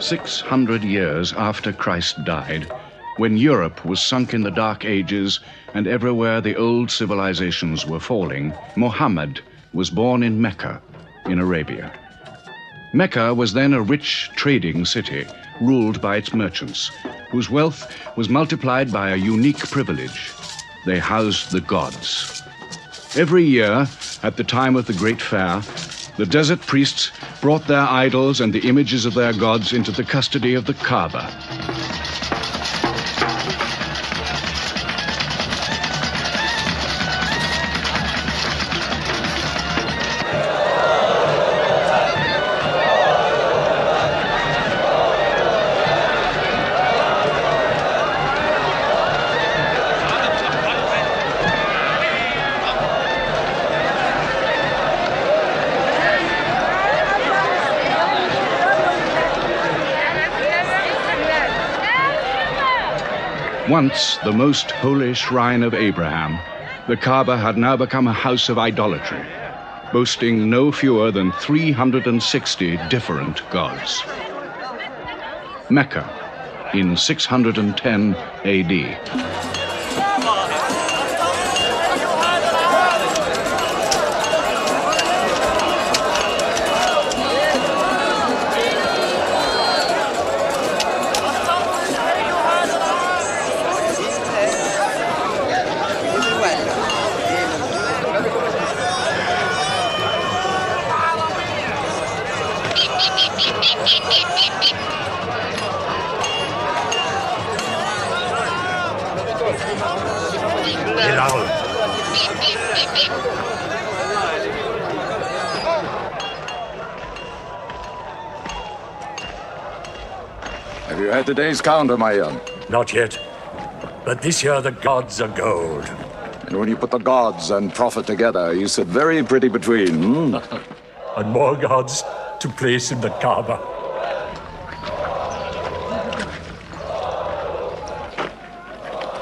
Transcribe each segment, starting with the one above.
600 years after Christ died, when Europe was sunk in the Dark Ages and everywhere the old civilizations were falling, Muhammad was born in Mecca, in Arabia. Mecca was then a rich trading city ruled by its merchants, whose wealth was multiplied by a unique privilege. They housed the gods. Every year, at the time of the Great Fair, the desert priests brought their idols and the images of their gods into the custody of the Kaaba. Once the most holy shrine of Abraham, the Kaaba had now become a house of idolatry, boasting no fewer than 360 different gods. Mecca, in 610 AD. Have you had today's counter, my young? Not yet. But this year the gods are gold. And when you put the gods and profit together, you sit very pretty between, hmm? And more gods to place in the Kaaba.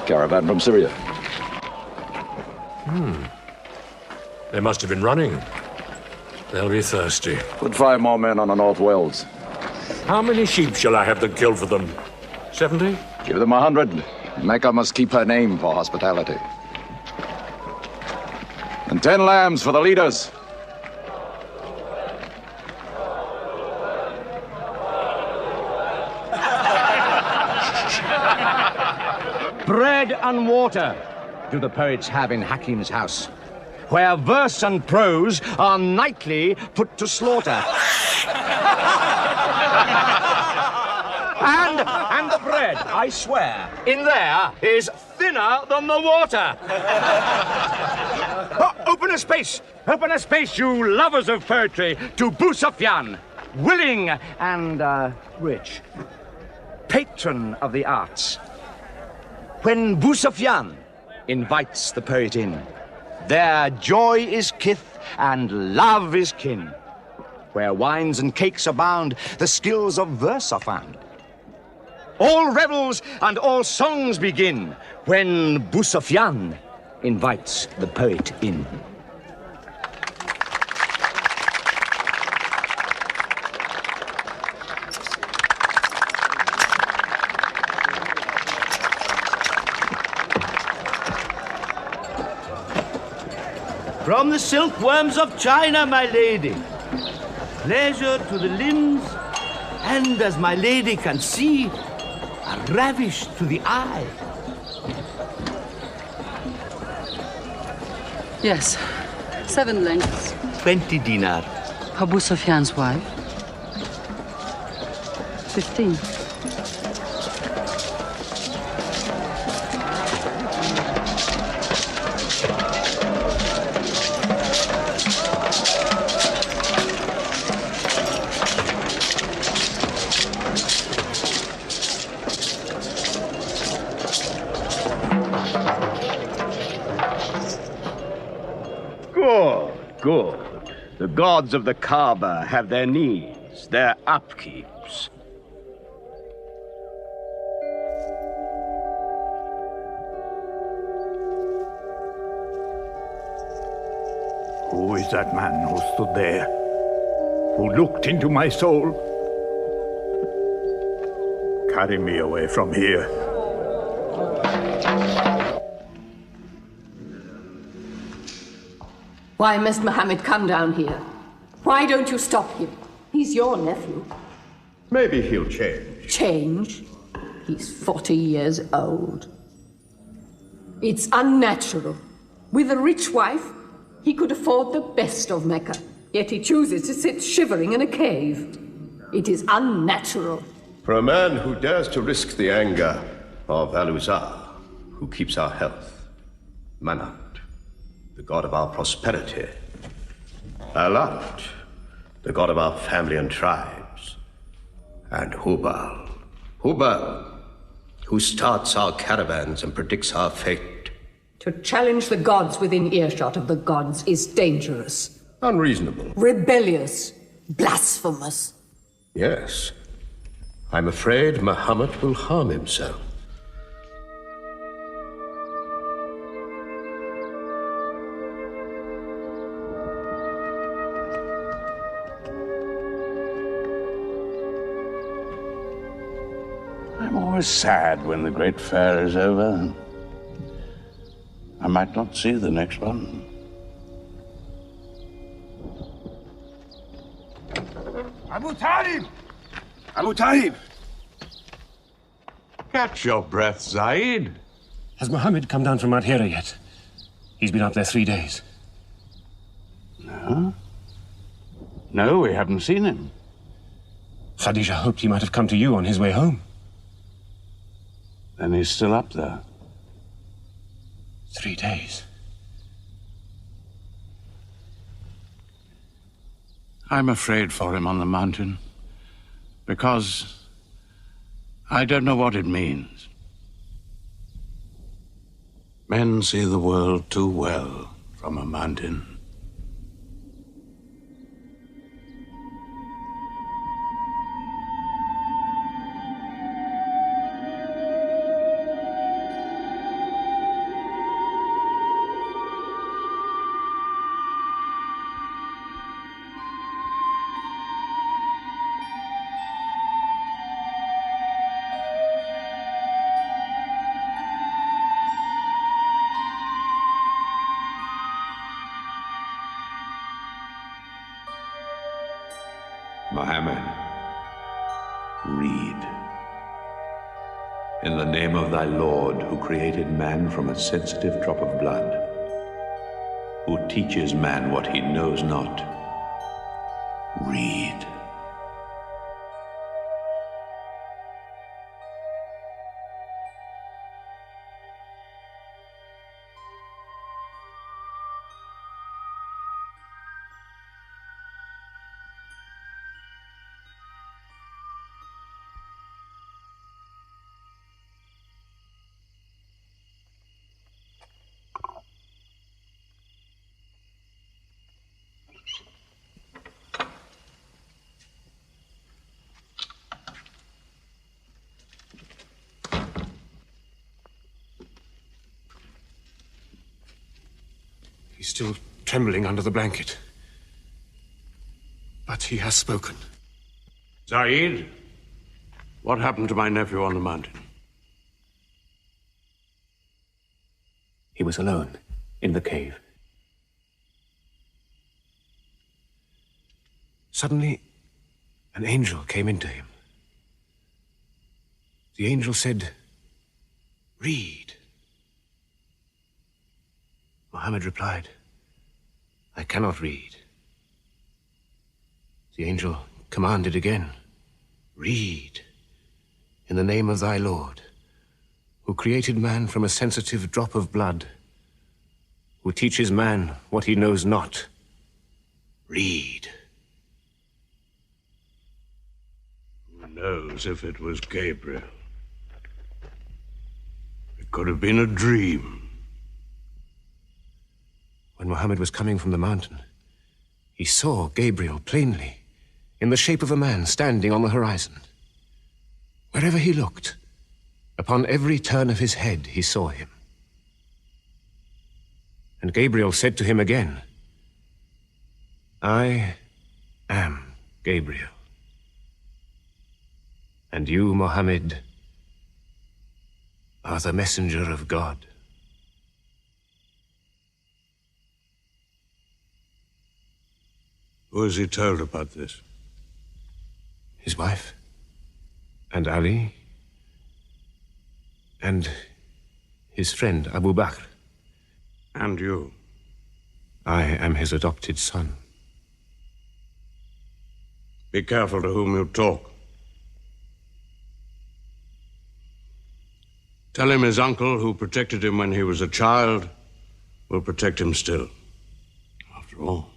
Caravan from Syria. They must have been running. They'll be thirsty. Put 5 more men on the North Wells. How many sheep shall I have them kill for them? 70? Give them 100. Mecca must keep her name for hospitality. And 10 lambs for the leaders. Bread and water do the poets have in Hakim's house, where verse and prose are nightly put to slaughter. And the bread, I swear, in there is thinner than the water. Oh, open a space, you lovers of poetry, to Abu Sufyan, willing and rich, patron of the arts. When Abu Sufyan invites the poet in, there joy is kith and love is kin. Where wines and cakes abound, the skills of verse are found. All revels and all songs begin when Abu Sufyan invites the poet in. From the silkworms of China, my lady. Pleasure to the limbs, and as my lady can see, a ravish to the eye. Yes, 7 lengths. 20 dinar. Abu Sufyan's wife. 15. Good. The gods of the Kaaba have their needs, their upkeeps. Who is that man who stood there? Who looked into my soul? Carry me away from here. Why must Mohammed come down here? Why don't you stop him? He's your nephew. Maybe he'll change. Change? He's 40 years old. It's unnatural. With a rich wife, he could afford the best of Mecca. Yet he chooses to sit shivering in a cave. It is unnatural. For a man who dares to risk the anger of Al-Uzza, who keeps our health, Manat, the god of our prosperity, Alat, the god of our family and tribes, and Hubal, who starts our caravans and predicts our fate. To challenge the gods within earshot of the gods is dangerous. Unreasonable. Rebellious. Blasphemous. Yes. I'm afraid Muhammad will harm himself. I'm always sad when the great fair is over. I might not see the next one. Abu Talib! Abu Talib! Catch your breath, Zaid. Has Mohammed come down from Mount Hira yet? He's been up there 3 days. No? No, we haven't seen him. Khadija hoped he might have come to you on his way home. Then he's still up there. 3 days. I'm afraid for him on the mountain, because I don't know what it means. Men see the world too well from a mountain. Mohammed, read. In the name of thy Lord, who created man from a sensitive drop of blood, who teaches man what he knows not, read. He's still trembling under the blanket. But he has spoken. Zaid, what happened to my nephew on the mountain? He was alone in the cave. Suddenly, an angel came into him. The angel said, "Read." Mohammed replied, "I cannot read." The angel commanded again, "Read, in the name of thy Lord, who created man from a sensitive drop of blood, who teaches man what he knows not. Read." Who knows if it was Gabriel? It could have been a dream. When Mohammed was coming from the mountain, he saw Gabriel plainly, in the shape of a man standing on the horizon. Wherever he looked, upon every turn of his head, he saw him. And Gabriel said to him again, "I am Gabriel." And you, Mohammed, are the messenger of God. Who has he told about this? His wife, and Ali, and his friend Abu Bakr. And you? I am his adopted son. Be careful to whom you talk. Tell him his uncle, who protected him when he was a child, will protect him still. After all,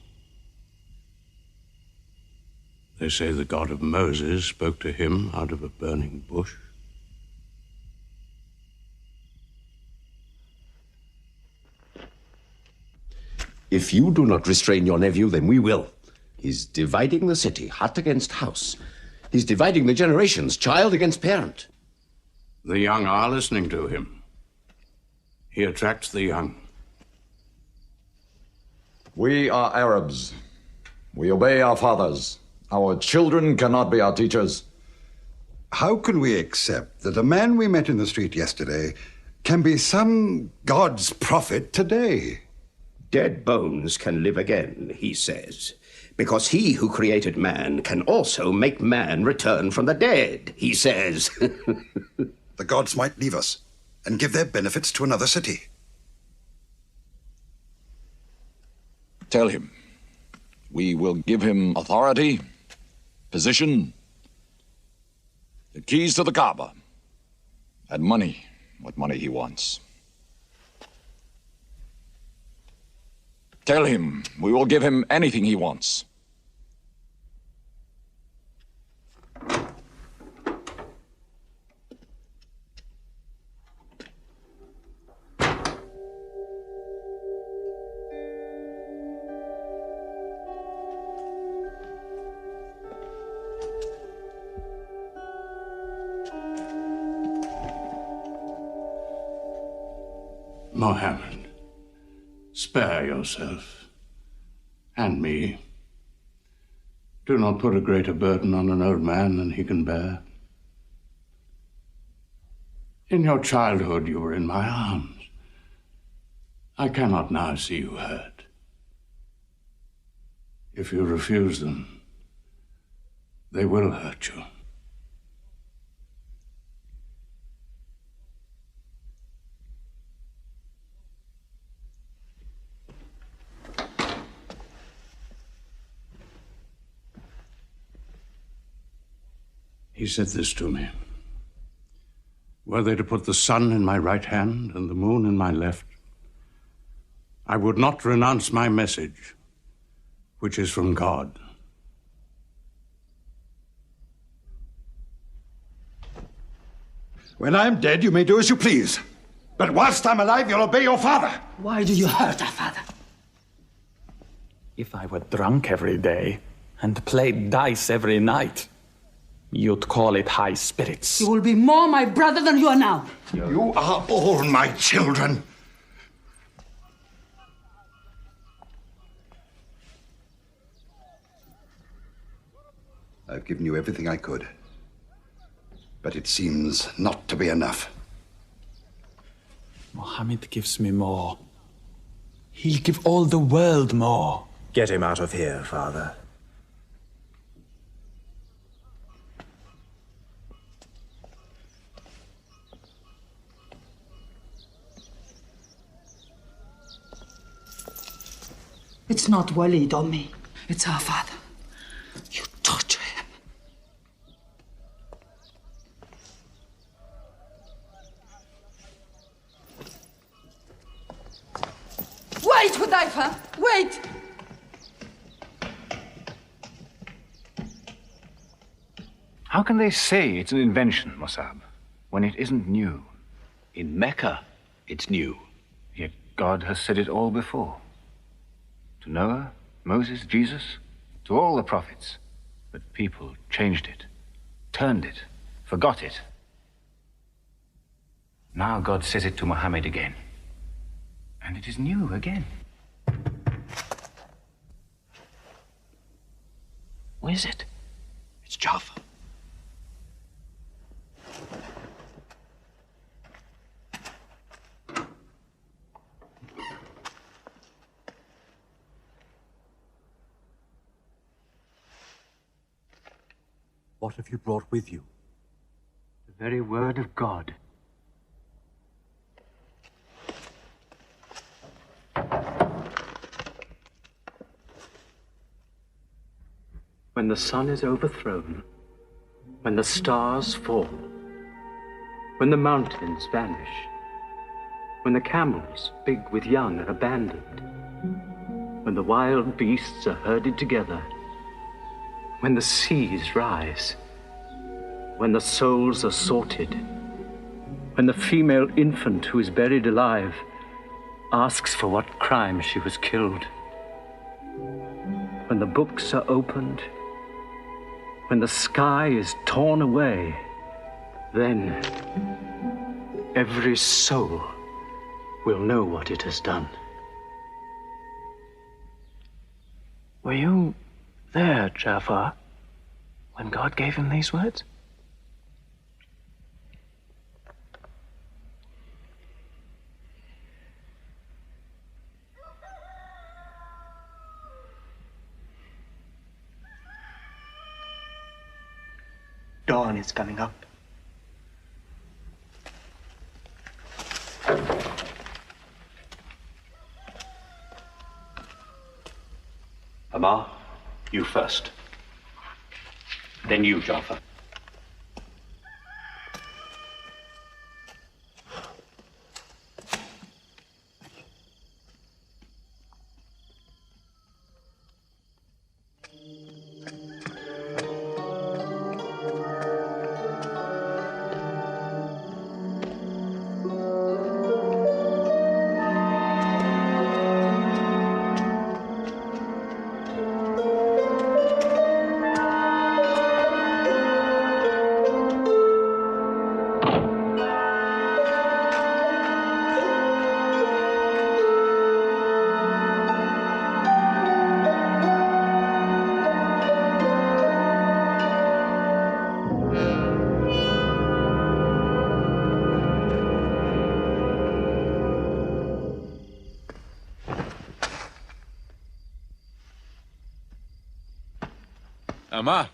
they say the God of Moses spoke to him out of a burning bush. If you do not restrain your nephew, then we will. He's dividing the city, hut against house. He's dividing the generations, child against parent. The young are listening to him. He attracts the young. We are Arabs. We obey our fathers. Our children cannot be our teachers. How can we accept that a man we met in the street yesterday can be some God's prophet today? Dead bones can live again, he says, because he who created man can also make man return from the dead, he says. The gods might leave us and give their benefits to another city. Tell him. We will give him authority, position, the keys to the Kaaba, and money, what money he wants. Tell him we will give him anything he wants. Mohammed, spare yourself, and me. Do not put a greater burden on an old man than he can bear. In your childhood, you were in my arms. I cannot now see you hurt. If you refuse them, they will hurt you. He said this to me. Were they to put the sun in my right hand and the moon in my left, I would not renounce my message, which is from God. When I'm dead, you may do as you please. But whilst I'm alive, you'll obey your father. Why do you hurt our father? If I were drunk every day and played dice every night, you'd call it high spirits. You will be more my brother than you are now. You are all my children. I've given you everything I could. But it seems not to be enough. Mohammed gives me more. He'll give all the world more. Get him out of here, Father. It's not Walid or me. It's our father. You torture him. Wait, Hudayfa! Wait! How can they say it's an invention, Musab, when it isn't new? In Mecca, it's new. Yet God has said it all before. To Noah, Moses, Jesus, to all the prophets. But people changed it, turned it, forgot it. Now God says it to Muhammad again. And it is new again. What is it? It's Jaffa. What have you brought with you? The very word of God. When the sun is overthrown, when the stars fall, when the mountains vanish, when the camels, big with young, are abandoned, when the wild beasts are herded together, when the seas rise, when the souls are sorted, when the female infant who is buried alive asks for what crime she was killed, when the books are opened, when the sky is torn away, then every soul will know what it has done. Were you there, Jafar, when God gave him these words? Dawn is coming up. Amar, you first. Then you, Jafar. Amar.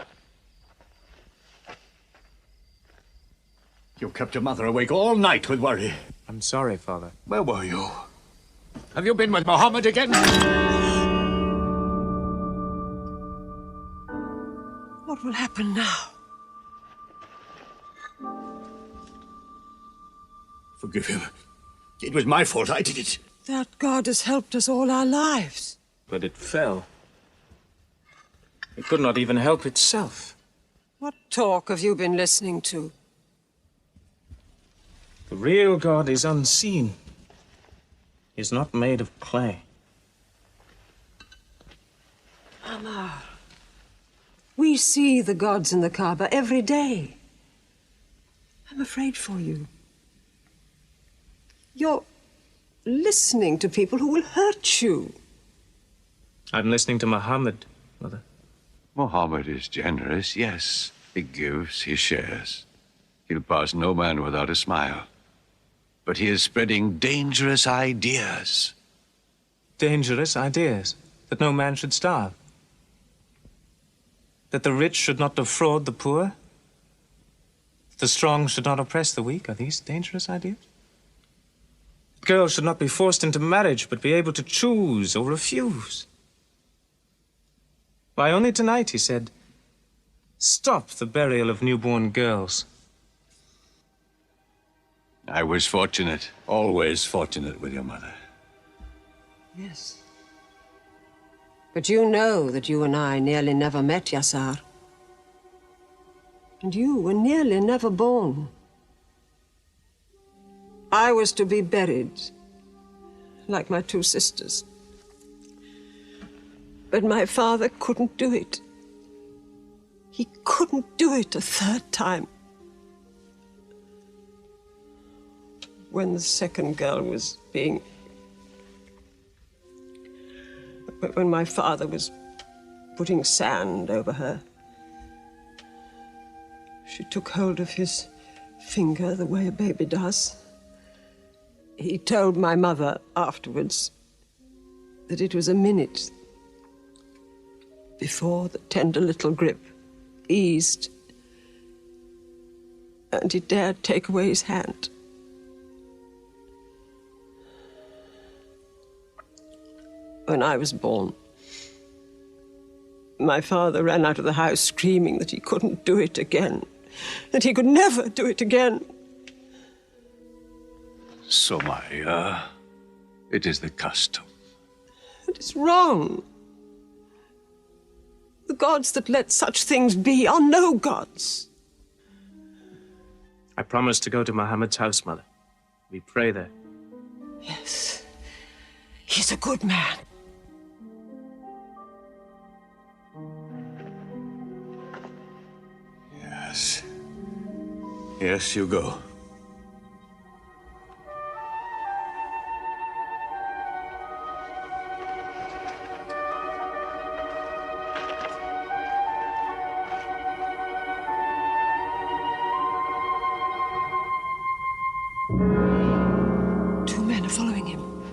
You kept your mother awake all night with worry. I'm sorry, Father. Where were you? Have you been with Mohammed again? What will happen now? Forgive him. It was my fault. I did it. That God has helped us all our lives. But it fell. It could not even help itself. What talk have you been listening to? The real God is unseen. He is not made of clay. Amar, we see the gods in the Kaaba every day. I'm afraid for you. You're listening to people who will hurt you. I'm listening to Muhammad, Mother. Muhammad is generous, yes. He gives, he shares. He'll pass no man without a smile. But he is spreading dangerous ideas. Dangerous ideas? That no man should starve? That the rich should not defraud the poor? That the strong should not oppress the weak? Are these dangerous ideas? Girls should not be forced into marriage, but be able to choose or refuse. Why, only tonight he said, "Stop the burial of newborn girls." I was fortunate, always fortunate with your mother. Yes. But you know that you and I nearly never met, Yassar. And you were nearly never born. I was to be buried, like my two sisters. But my father couldn't do it. He couldn't do it a third time. When the second girl was being... When my father was putting sand over her, she took hold of his finger the way a baby does. He told my mother afterwards that it was a minute before the tender little grip eased and he dared take away his hand. When I was born, my father ran out of the house screaming that he couldn't do it again, that he could never do it again. Somaya, it is the custom. It is wrong. The gods that let such things be are no gods. I promised to go to Muhammad's house, Mother. We pray there. Yes. He's a good man. Yes. Yes, you go. Two men are following him.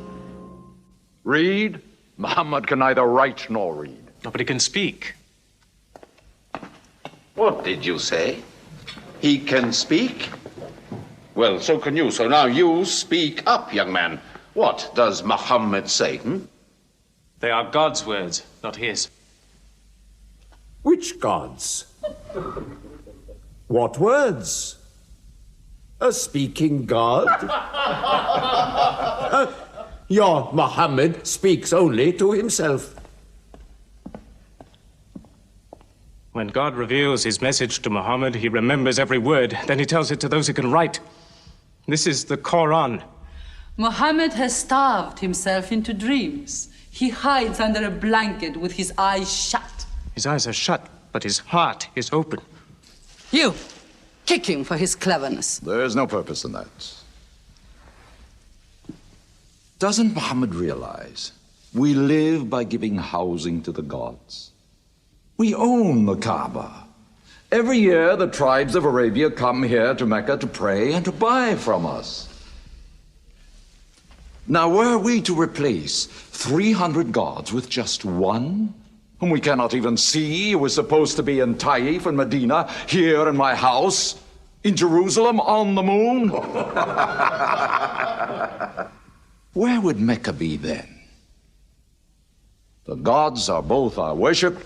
Read? Muhammad can neither write nor read. Nobody can speak. What did you say? He can speak? Well, so can you. So now you speak up, young man. What does Muhammad say, They are God's words, not his. Which gods? What words? A speaking God? Your Muhammad speaks only to himself. When God reveals his message to Muhammad, he remembers every word. Then he tells it to those who can write. This is the Quran. Muhammad has starved himself into dreams. He hides under a blanket with his eyes shut. His eyes are shut, but his heart is open. You, kick him for his cleverness. There's no purpose in that. Doesn't Muhammad realize we live by giving housing to the gods? We own the Kaaba. Every year, the tribes of Arabia come here to Mecca to pray and to buy from us. Now, were we to replace 300 gods with just one, whom we cannot even see, who is supposed to be in Taif and Medina, here in my house, in Jerusalem, on the moon? Where would Mecca be then? The gods are both our worship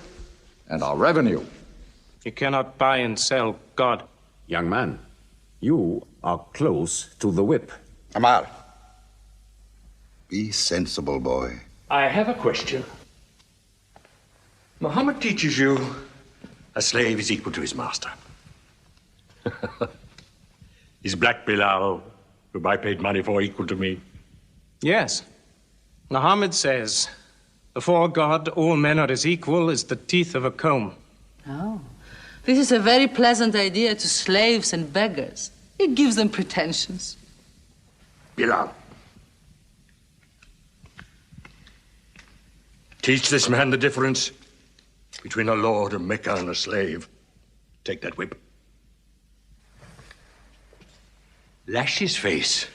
and our revenue. You cannot buy and sell God. Young man, you are close to the whip. Amar. Be sensible, boy. I have a question. Muhammad teaches you a slave is equal to his master. Is Black Bilal, whom I paid money for, equal to me? Yes. Muhammad says, before God, all men are as equal as the teeth of a comb. Oh, this is a very pleasant idea to slaves and beggars. It gives them pretensions. Bilal. Teach this man the difference between a lord of Mecca and a slave. Take that whip. Lash his face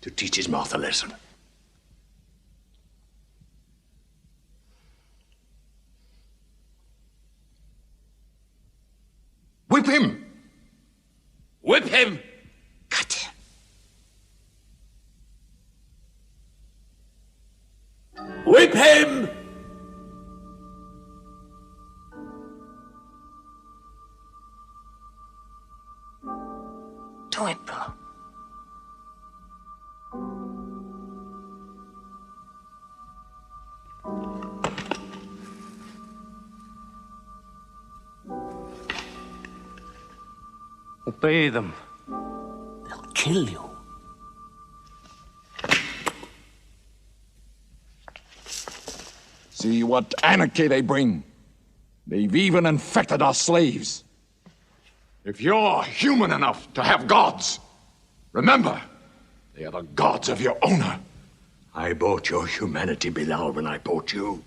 to teach his mouth a lesson. Whip him! Whip him! Cut him! Whip him! Do it, bro. Obey them. They'll kill you. See what anarchy they bring. They've even infected our slaves. If you're human enough to have gods, remember, they are the gods of your owner. I bought your humanity, Bilal, when I bought you.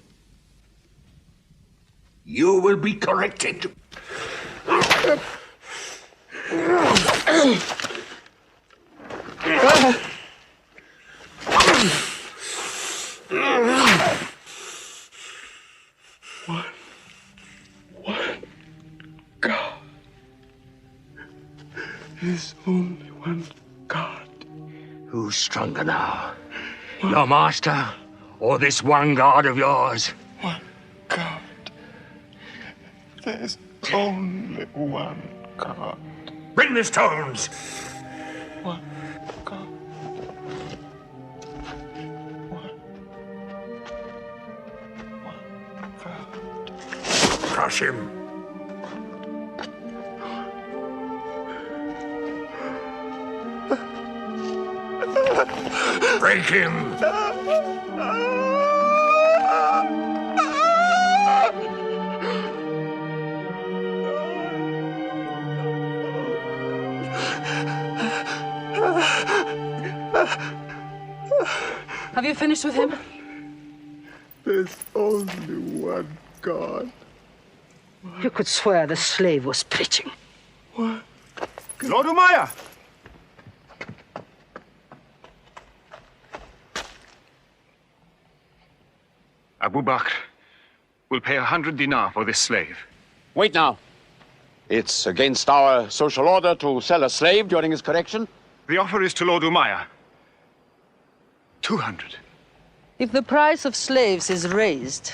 You will be corrected. What God is Who's stronger now? Your master or this one god of yours? One god. There's only one god. Bring the stones! One god. One god. Crush him. Break him! Have you finished with him? There's only one god. You could swear the slave was preaching. What? Lord Umaya! Abu Bakr will pay 100 dinar for this slave. Wait now. It's against our social order to sell a slave during his correction. The offer is to Lord Umaya. 200. If the price of slaves is raised,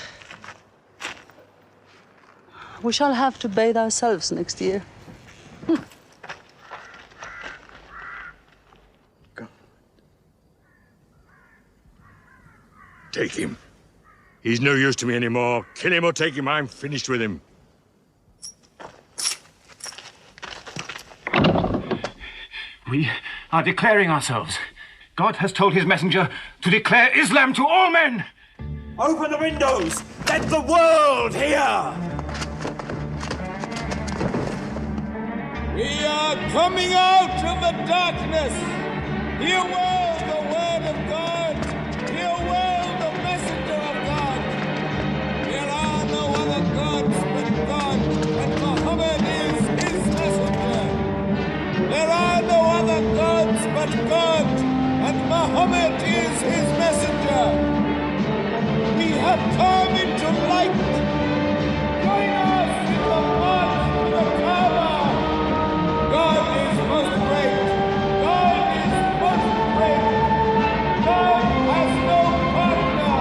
we shall have to bathe ourselves next year. Take him. He's no use to me anymore. Kill him or take him. I'm finished with him. We are declaring ourselves. God has told his messenger to declare Islam to all men. Open the windows! Let the world hear! We are coming out of the darkness. Hear well the word of God. Hear well the messenger of God. There are no other gods but God, and Muhammad is his messenger. There are no other gods but God, and Muhammad is his messenger. We have come into light. Join us in the march to the Kaaba. God is most great. God is most great. God has no partner.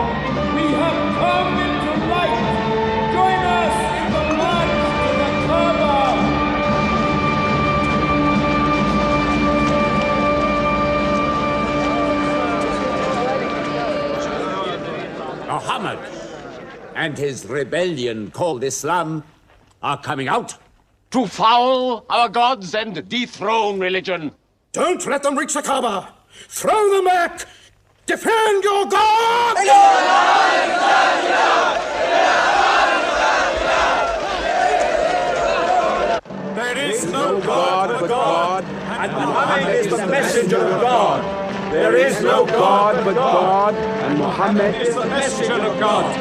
We have come into light. Join us in the march to the Kaaba. Muhammad and his rebellion called Islam are coming out. To foul our gods and dethrone religion. Don't let them reach the Kaaba! Throw them back! Defend your God! There is no God but God, and Muhammad is the messenger of God. There is no God but God, and Muhammad is the messenger of God.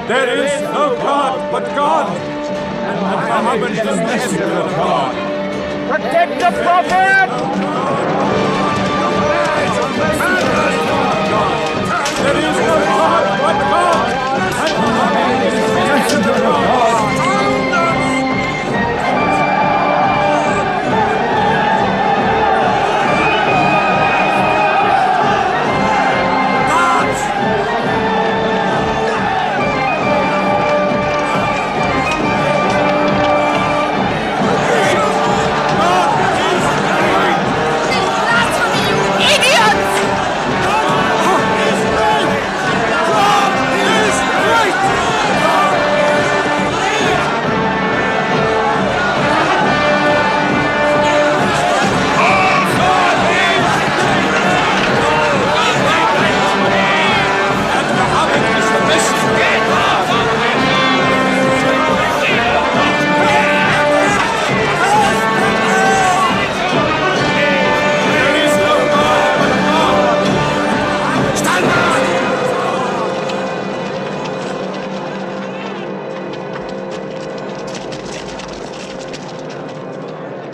There is no God but God, and Muhammad is the messenger of God. Protect the Prophet! There is no God but God, and Muhammad is the messenger of God.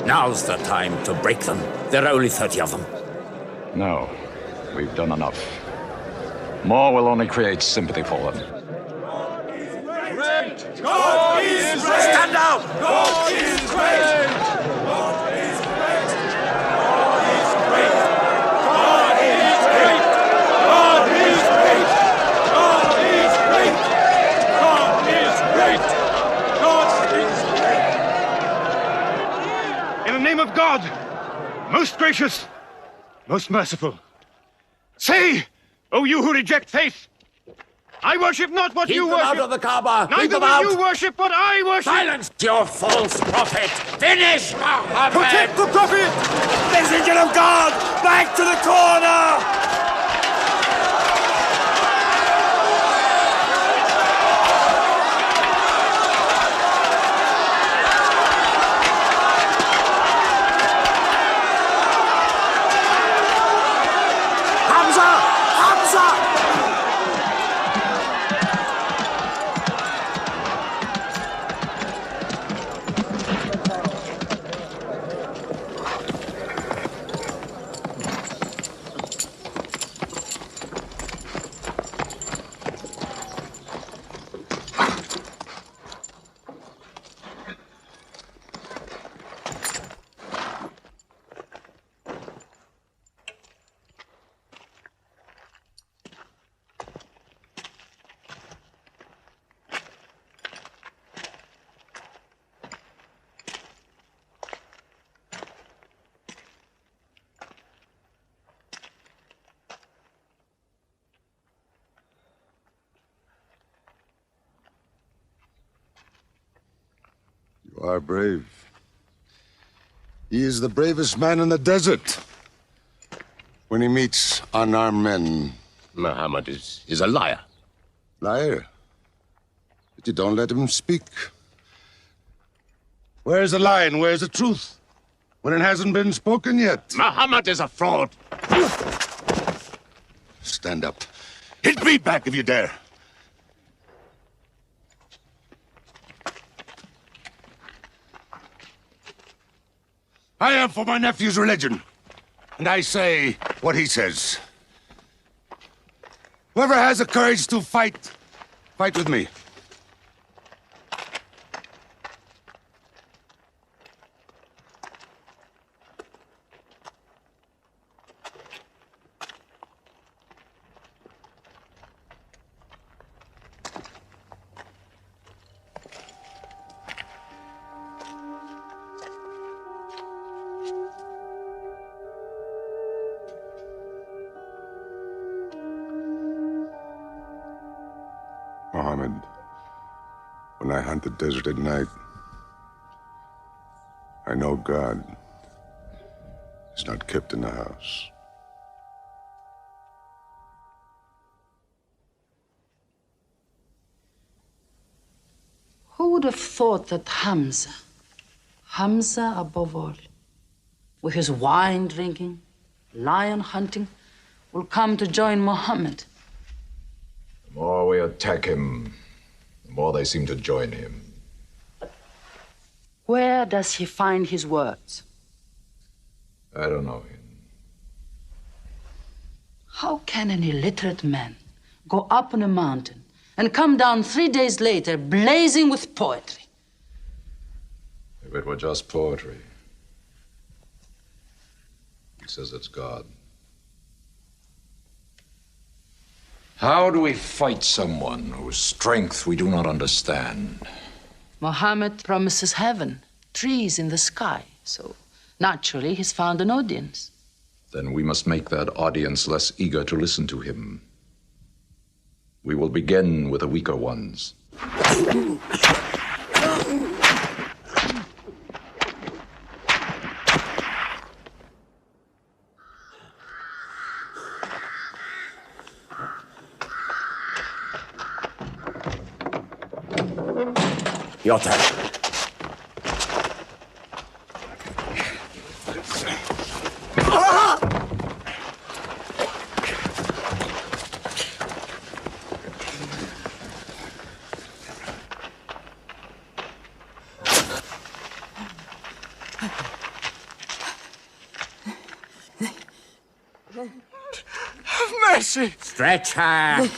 Now's the time to break them. There are only 30 of them. No, we've done enough. More will only create sympathy for them. Great! God is great! Stand down! God is great! God is great! God is great! God is gracious, most merciful. Say, O you who reject faith, I worship not what you worship. Keep them out of the Kaaba! Keep Neither them will out! you worship what I worship! Silence your false prophet! Finish Muhammad! Protect the prophet! Messenger of God! Back to the corner! You are brave. He is the bravest man in the desert. When he meets unarmed men... Muhammad is a liar. Liar? But you don't let him speak. Where's the lie and where's the truth? When it hasn't been spoken yet. Muhammad is a fraud. Stand up. Hit me back if you dare. I am for my nephew's religion, and I say what he says. Whoever has the courage to fight, fight with me. Mohammed, when I hunt the desert at night, I know God is not kept in the house. Who would have thought that Hamza above all, with his wine drinking, lion hunting, will come to join Muhammad? The more we attack him, the more they seem to join him. Where does he find his words? I don't know. How can an illiterate man go up on a mountain and come down 3 days later blazing with poetry? If it were just poetry. He says it's God. How do we fight someone whose strength we do not understand? Muhammad promises heaven, trees in the sky, so naturally he's found an audience. Then we must make that audience less eager to listen to him. We will begin with the weaker ones. Your turn. Have mercy! Stretch her!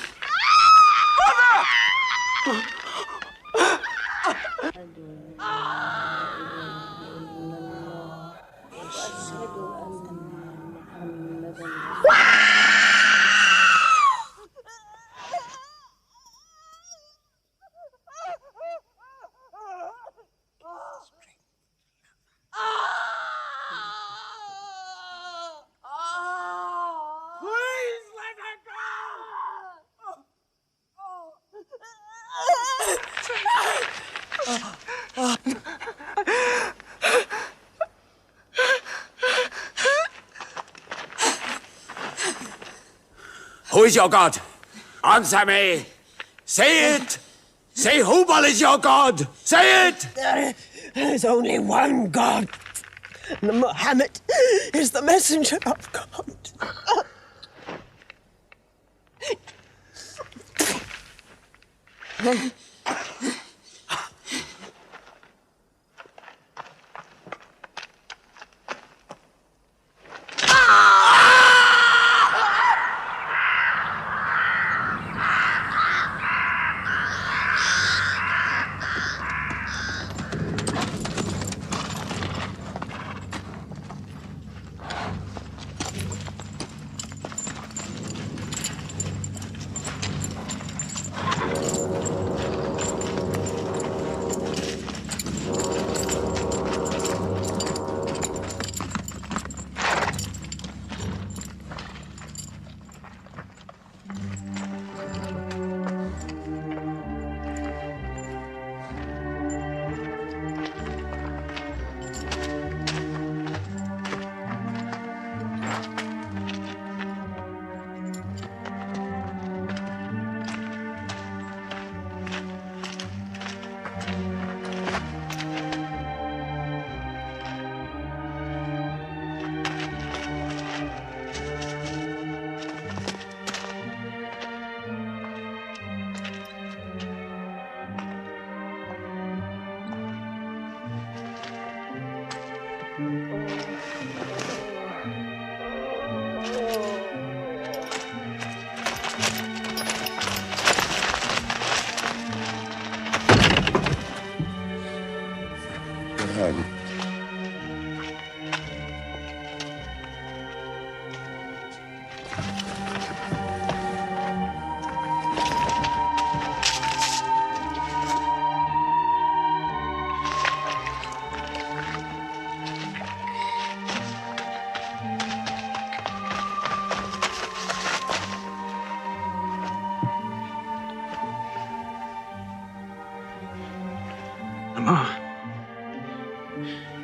Who is your God? Answer me. Say it. Say Hubal is your God. Say it. There is only one God. And Muhammad is the messenger of God.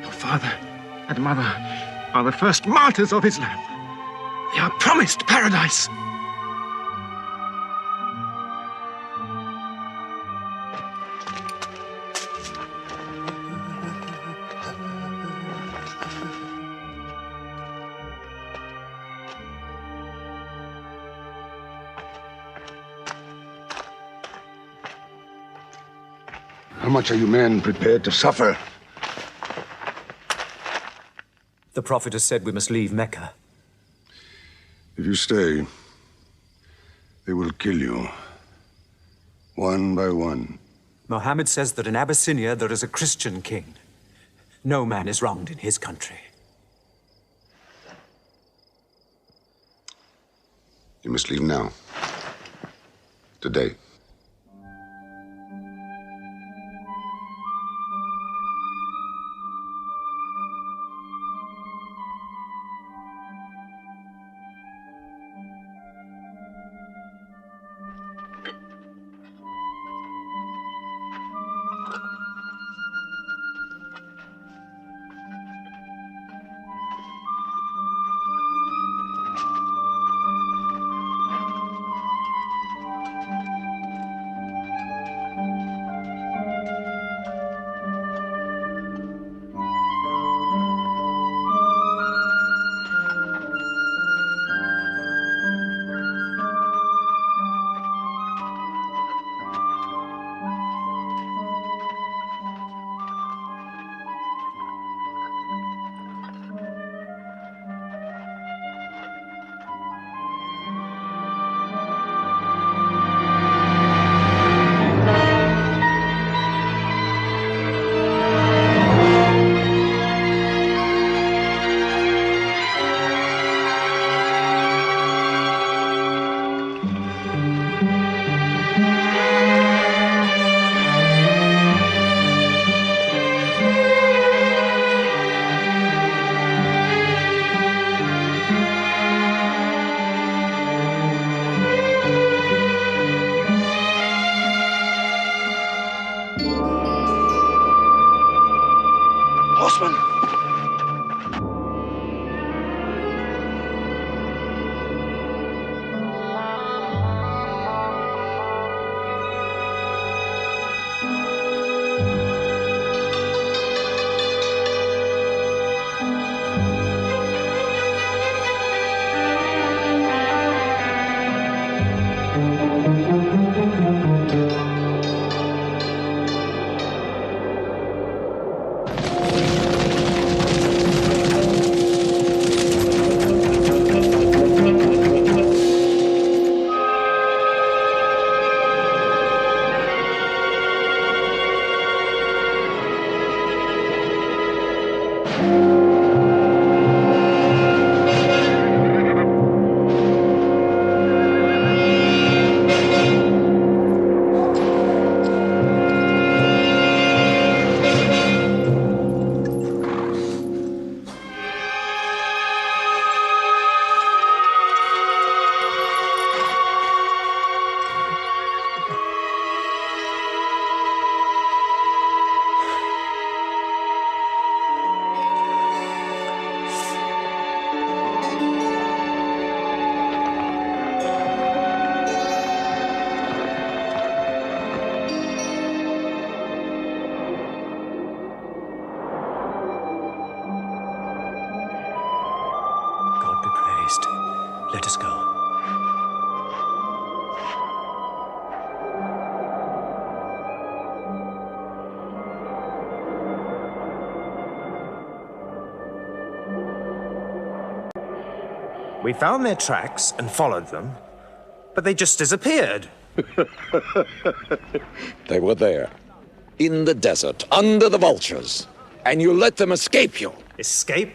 Your father and mother are the first martyrs of Islam. They are promised paradise. How much are you men prepared to suffer? The Prophet has said we must leave Mecca. If you stay, they will kill you. One by one. Mohammed says that in Abyssinia there is a Christian king. No man is wronged in his country. You must leave now. Today. We found their tracks and followed them, but they just disappeared. They were there, in the desert, under the vultures, and you let them escape you. Escape?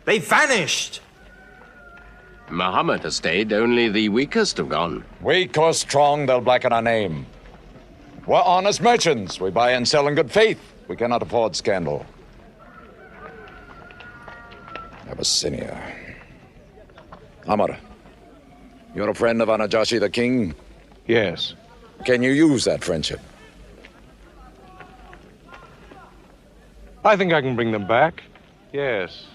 They vanished! Muhammad has stayed. Only the weakest have gone. Weak or strong, they'll blacken our name. We're honest merchants. We buy and sell in good faith. We cannot afford scandal. Abyssinia. Amr, you're a friend of Anajashi the king? Yes. Can you use that friendship? I think I can bring them back. Yes.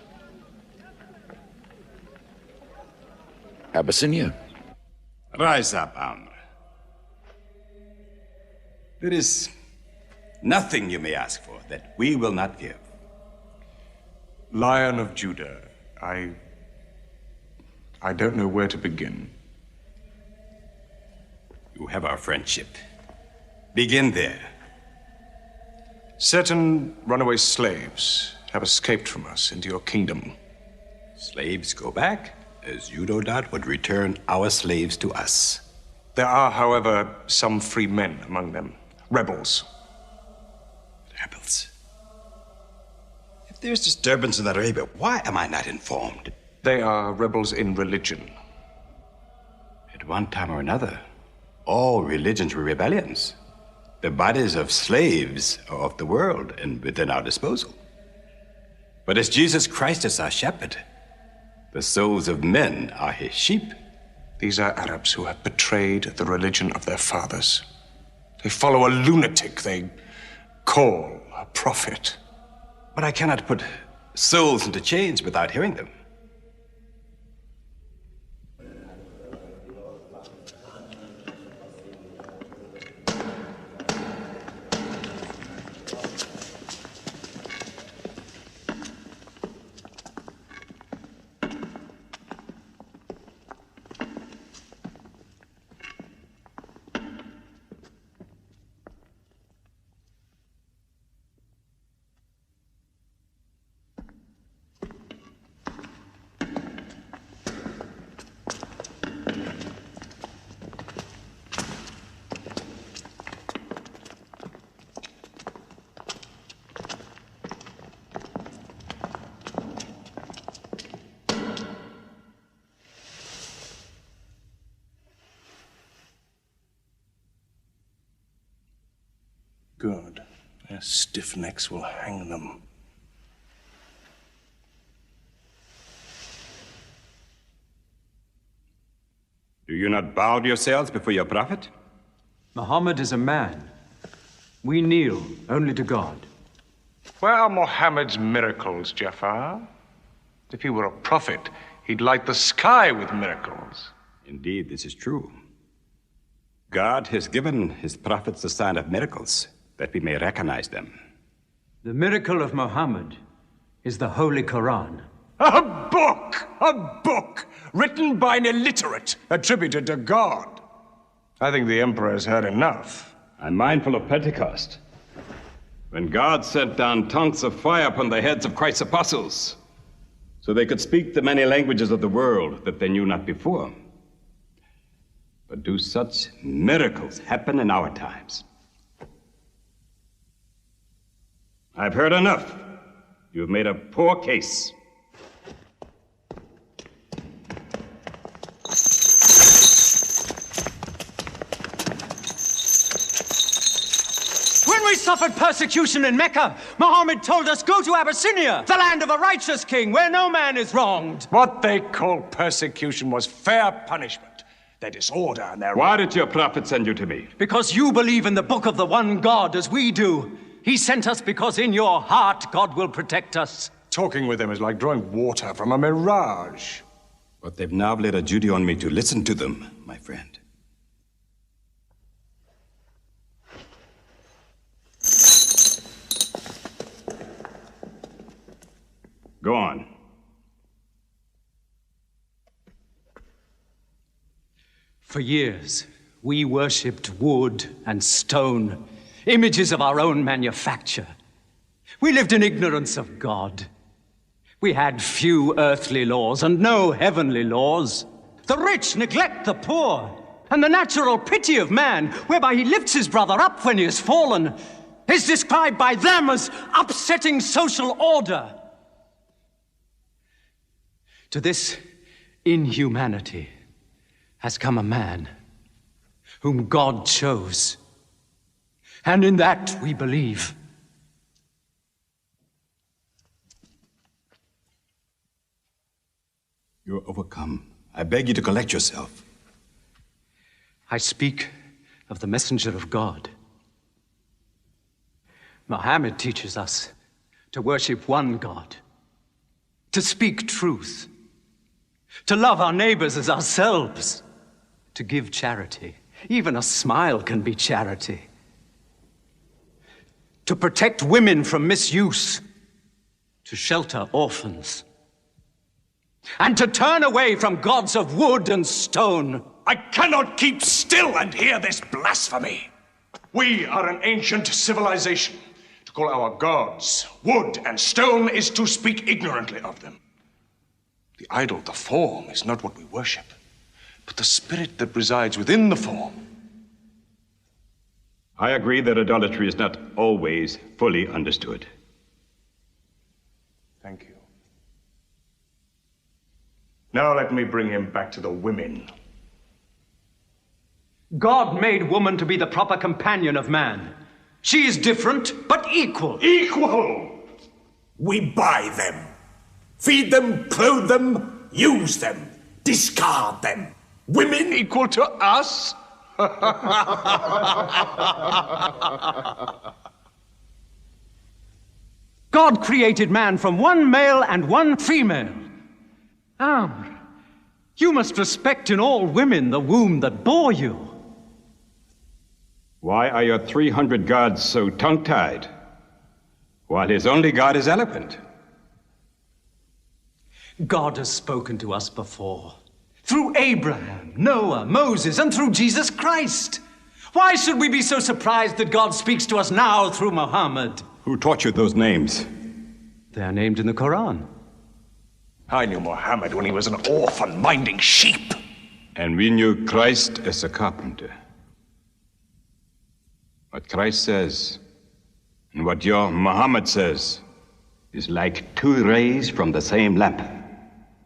Abyssinia. Rise up, Amr. There is nothing you may ask for that we will not give. Lion of Judah, I don't know where to begin. You have our friendship. Begin there. Certain runaway slaves have escaped from us into your kingdom. Slaves go back, as you no doubt would return our slaves to us. There are, however, some free men among them. Rebels. Rebels? If there's disturbance in Arabia, why am I not informed? They are rebels in religion. At one time or another, all religions were rebellions. The bodies of slaves are of the world and within our disposal. But as Jesus Christ is our shepherd, the souls of men are his sheep. These are Arabs who have betrayed the religion of their fathers. They follow a lunatic they call a prophet. But I cannot put souls into chains without hearing them. Good. Their stiff necks will hang them. Do you not bow yourselves before your prophet? Muhammad is a man. We kneel only to God. Where are Muhammad's miracles, Jafar? If he were a prophet, he'd light the sky with miracles. Indeed, this is true. God has given his prophets the sign of miracles, that we may recognize them. The miracle of Muhammad is the Holy Quran. A book! A book! Written by an illiterate, attributed to God. I think the Emperor has heard enough. I'm mindful of Pentecost, when God sent down tongues of fire upon the heads of Christ's apostles, so they could speak the many languages of the world that they knew not before. But do such miracles happen in our times? I've heard enough. You've made a poor case. When we suffered persecution in Mecca, Muhammad told us, go to Abyssinia, the land of a righteous king, where no man is wronged. What they called persecution was fair punishment. Their disorder and their... Why did your prophet send you to me? Because you believe in the book of the one God as we do. He sent us because in your heart God will protect us. Talking with them is like drawing water from a mirage. But they've now laid a duty on me to listen to them, my friend. Go on. For years, we worshipped wood and stone, images of our own manufacture. We lived in ignorance of God. We had few earthly laws and no heavenly laws. The rich neglect the poor, and the natural pity of man, whereby he lifts his brother up when he has fallen, is described by them as upsetting social order. To this inhumanity has come a man whom God chose, and in that we believe. You're overcome. I beg you to collect yourself. I speak of the messenger of God. Muhammad teaches us to worship one God, to speak truth, to love our neighbors as ourselves, to give charity. Even a smile can be charity. To protect women from misuse, to shelter orphans, and to turn away from gods of wood and stone. I cannot keep still and hear this blasphemy. We are an ancient civilization. To call our gods wood and stone is to speak ignorantly of them. The idol, the form, is not what we worship, but the spirit that resides within the form. I agree that idolatry is not always fully understood. Thank you. Now let me bring him back to the women. God made woman to be the proper companion of man. She is different, but equal. Equal! We buy them, feed them, clothe them, use them, discard them. Women equal to us? God created man from one male and one female. Amr, you must respect in all women the womb that bore you. Why are your 300 gods so tongue-tied, while his only god is eloquent? God has spoken to us before, through Abraham, Noah, Moses, and through Jesus Christ. Why should we be so surprised that God speaks to us now through Muhammad? Who taught you those names? They are named in the Quran. I knew Muhammad when he was an orphan minding sheep. And we knew Christ as a carpenter. What Christ says and what your Muhammad says is like two rays from the same lamp.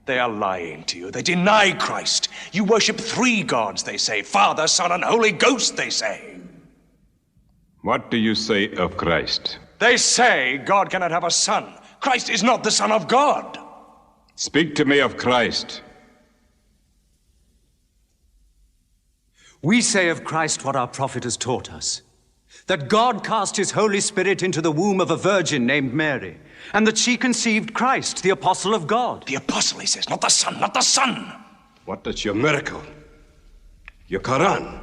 They are lying to you. They deny Christ. You worship three gods, they say. Father, Son, and Holy Ghost, they say. What do you say of Christ? They say God cannot have a son. Christ is not the Son of God. Speak to me of Christ. We say of Christ what our prophet has taught us, that God cast his Holy Spirit into the womb of a virgin named Mary, and that she conceived Christ, the apostle of God. The apostle, he says, not the Son, not the Son. What does your miracle, your Quran,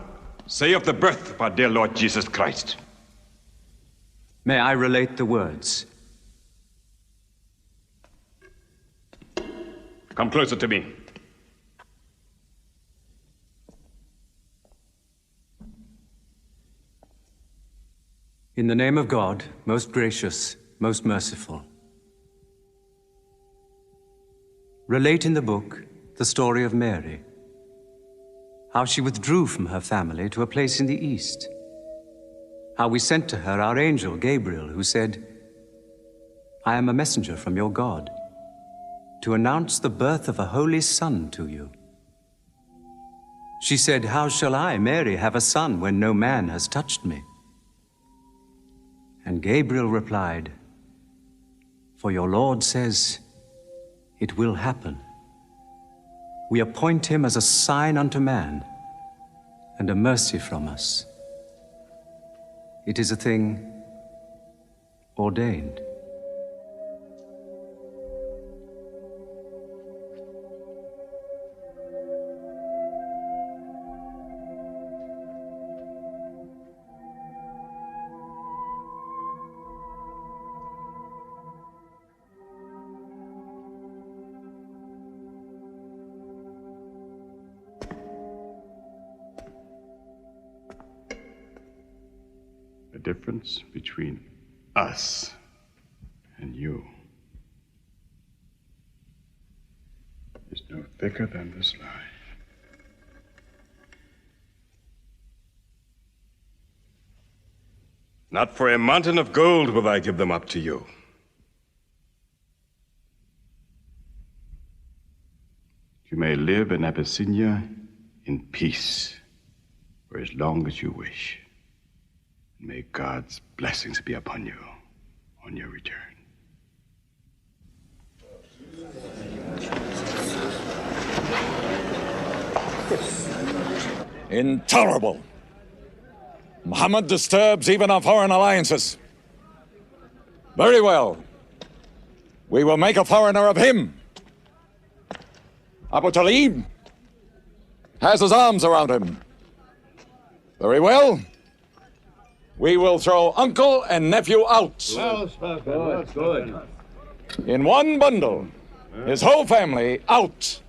say of the birth of our dear Lord Jesus Christ? May I relate the words? Come closer to me. In the name of God, most gracious, most merciful. Relate in the book the story of Mary, how she withdrew from her family to a place in the east, how we sent to her our angel Gabriel, who said, I am a messenger from your God, to announce the birth of a holy son to you. She said, how shall I, Mary, have a son when no man has touched me? And Gabriel replied, for your Lord says, it will happen. We appoint him as a sign unto man and a mercy from us. It is a thing ordained. The difference between us and you thicker than the slime. Not for a mountain of gold will I give them up to you. You may live in Abyssinia in peace for as long as you wish. May God's blessings be upon you on your return. Intolerable! Muhammad disturbs even our foreign alliances. Very well. We will make a foreigner of him. Abu Talib has his arms around him. Very well. We will throw uncle and nephew out. Good. In one bundle, his whole family out.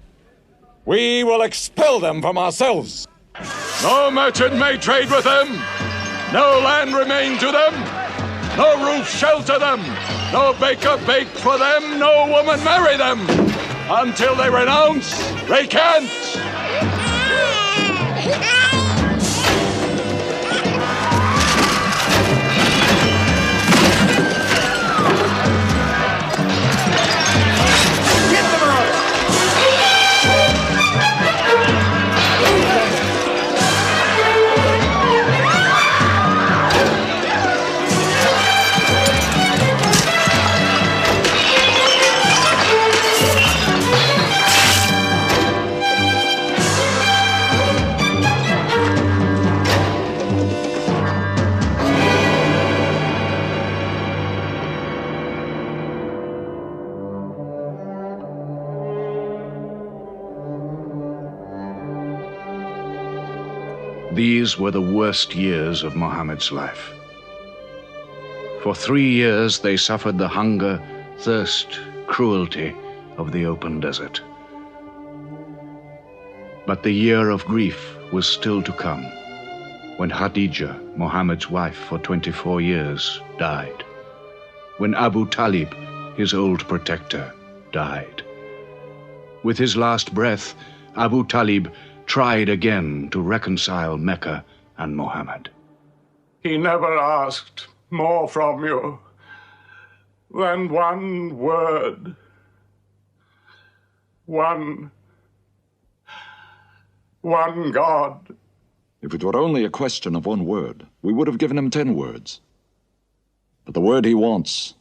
We will expel them from ourselves. No merchant may trade with them. No land remain to them. No roof shelter them. No baker bake for them. No woman marry them. Until they renounce, they can't. These were the worst years of Muhammad's life. For 3 years they suffered the hunger, thirst, cruelty of the open desert. But the year of grief was still to come, when Khadija, Muhammad's wife for 24 years, died. When Abu Talib, his old protector, died. With his last breath, Abu Talib tried again to reconcile Mecca and Muhammad. He never asked more from you than one word. One God. If it were only a question of one word, we would have given him 10 words. But the word he wants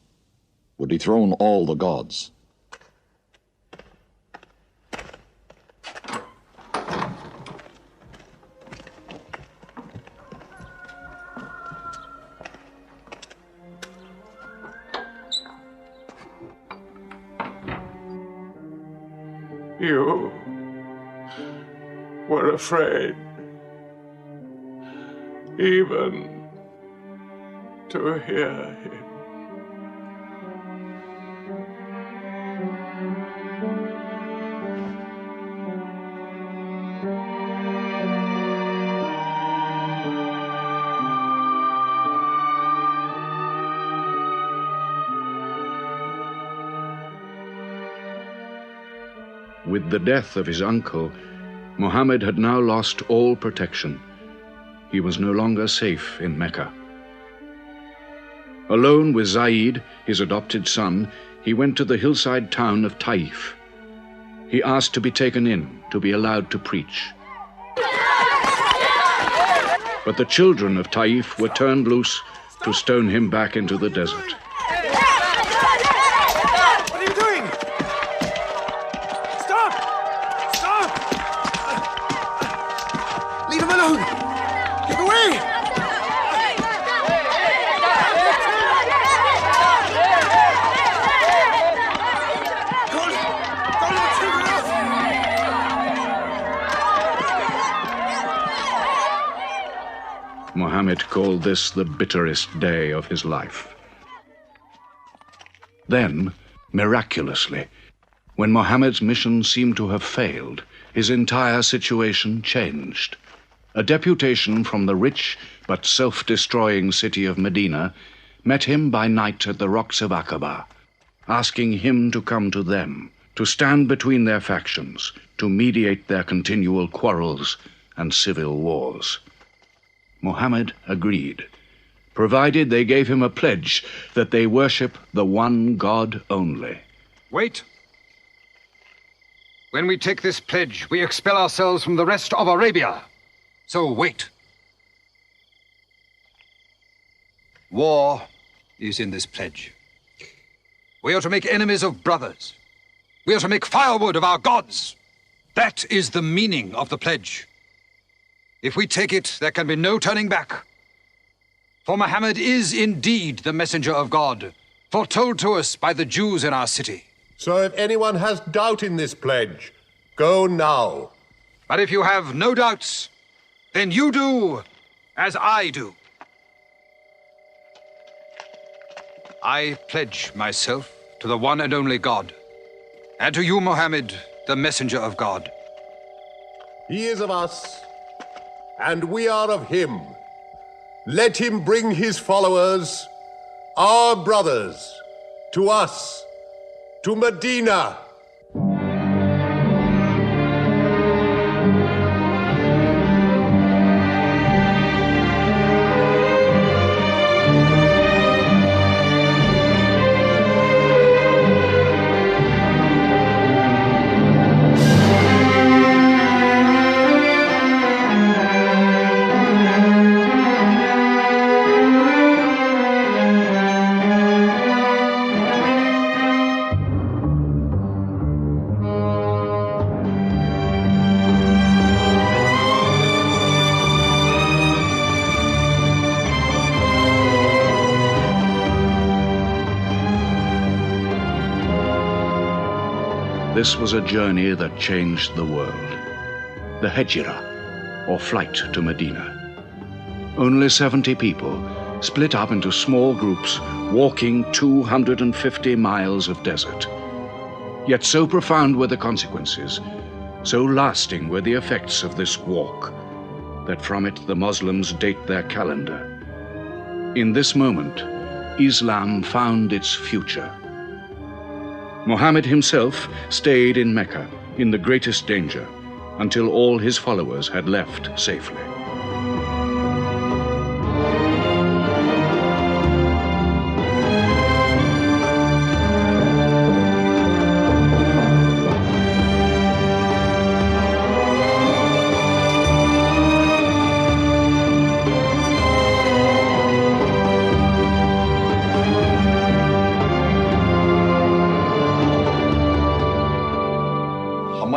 would dethrone all the gods. You were afraid even to hear him. With the death of his uncle, Muhammad had now lost all protection. He was no longer safe in Mecca. Alone with Zaid, his adopted son, he went to the hillside town of Taif. He asked to be taken in, to be allowed to preach. But the children of Taif were turned loose to stone him back into the desert. What are you doing? Stop! Stop! Leave him alone! Get away! Muhammad called this the bitterest day of his life. Then, miraculously, when Muhammad's mission seemed to have failed, his entire situation changed. A deputation from the rich but self-destroying city of Medina met him by night at the rocks of Aqaba, asking him to come to them, to stand between their factions, to mediate their continual quarrels and civil wars. Muhammad agreed, provided they gave him a pledge that they worship the one God only. Wait. When we take this pledge, we expel ourselves from the rest of Arabia. So wait. War is in this pledge. We are to make enemies of brothers. We are to make firewood of our gods. That is the meaning of the pledge. If we take it, there can be no turning back. For Muhammad is indeed the messenger of God, foretold to us by the Jews in our city. So if anyone has doubt in this pledge, go now. But if you have no doubts, then you do as I do. I pledge myself to the one and only God, and to you, Muhammad, the messenger of God. He is of us, and we are of him. Let him bring his followers, our brothers, to us, to Medina. This was a journey that changed the world. The Hejira, or flight to Medina. Only 70 people, split up into small groups, walking 250 miles of desert. Yet so profound were the consequences, so lasting were the effects of this walk, that from it the Muslims date their calendar. In this moment, Islam found its future. Muhammad himself stayed in Mecca in the greatest danger until all his followers had left safely.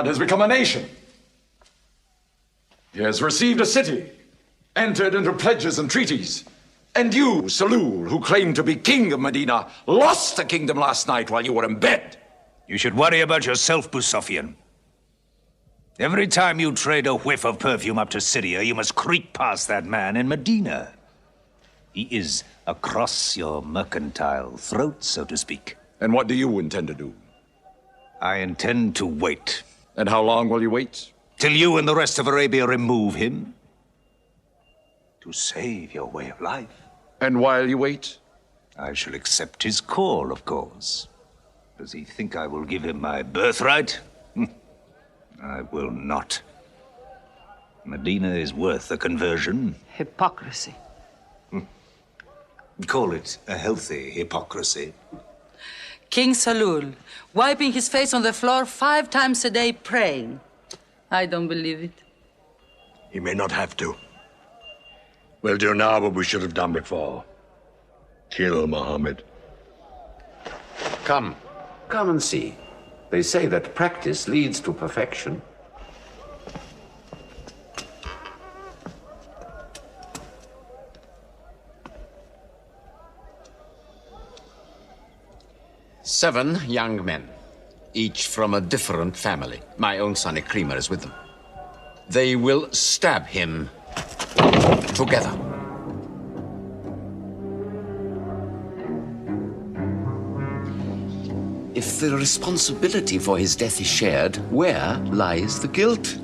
Has become a nation. He has received a city, entered into pledges and treaties. And you, Salul, who claimed to be king of Medina, lost the kingdom last night while you were in bed. You should worry about yourself, Busofian. Every time you trade a whiff of perfume up to Syria, you must creep past that man in Medina. He is across your mercantile throat, so to speak. And what do you intend to do? I intend to wait. And how long will you wait? Till you and the rest of Arabia remove him. To save your way of life. And while you wait? I shall accept his call, of course. Does he think I will give him my birthright? I will not. Medina is worth a conversion. Hypocrisy. Call it a healthy hypocrisy. King Salul, wiping his face on the floor 5 times a day, praying. I don't believe it. He may not have to. We'll do now what we should have done before. Kill Muhammad. Come and see. They say that practice leads to perfection. Seven young men, each from a different family. My own son Ikrimah is with them. They will stab him together. If the responsibility for his death is shared, where lies the guilt?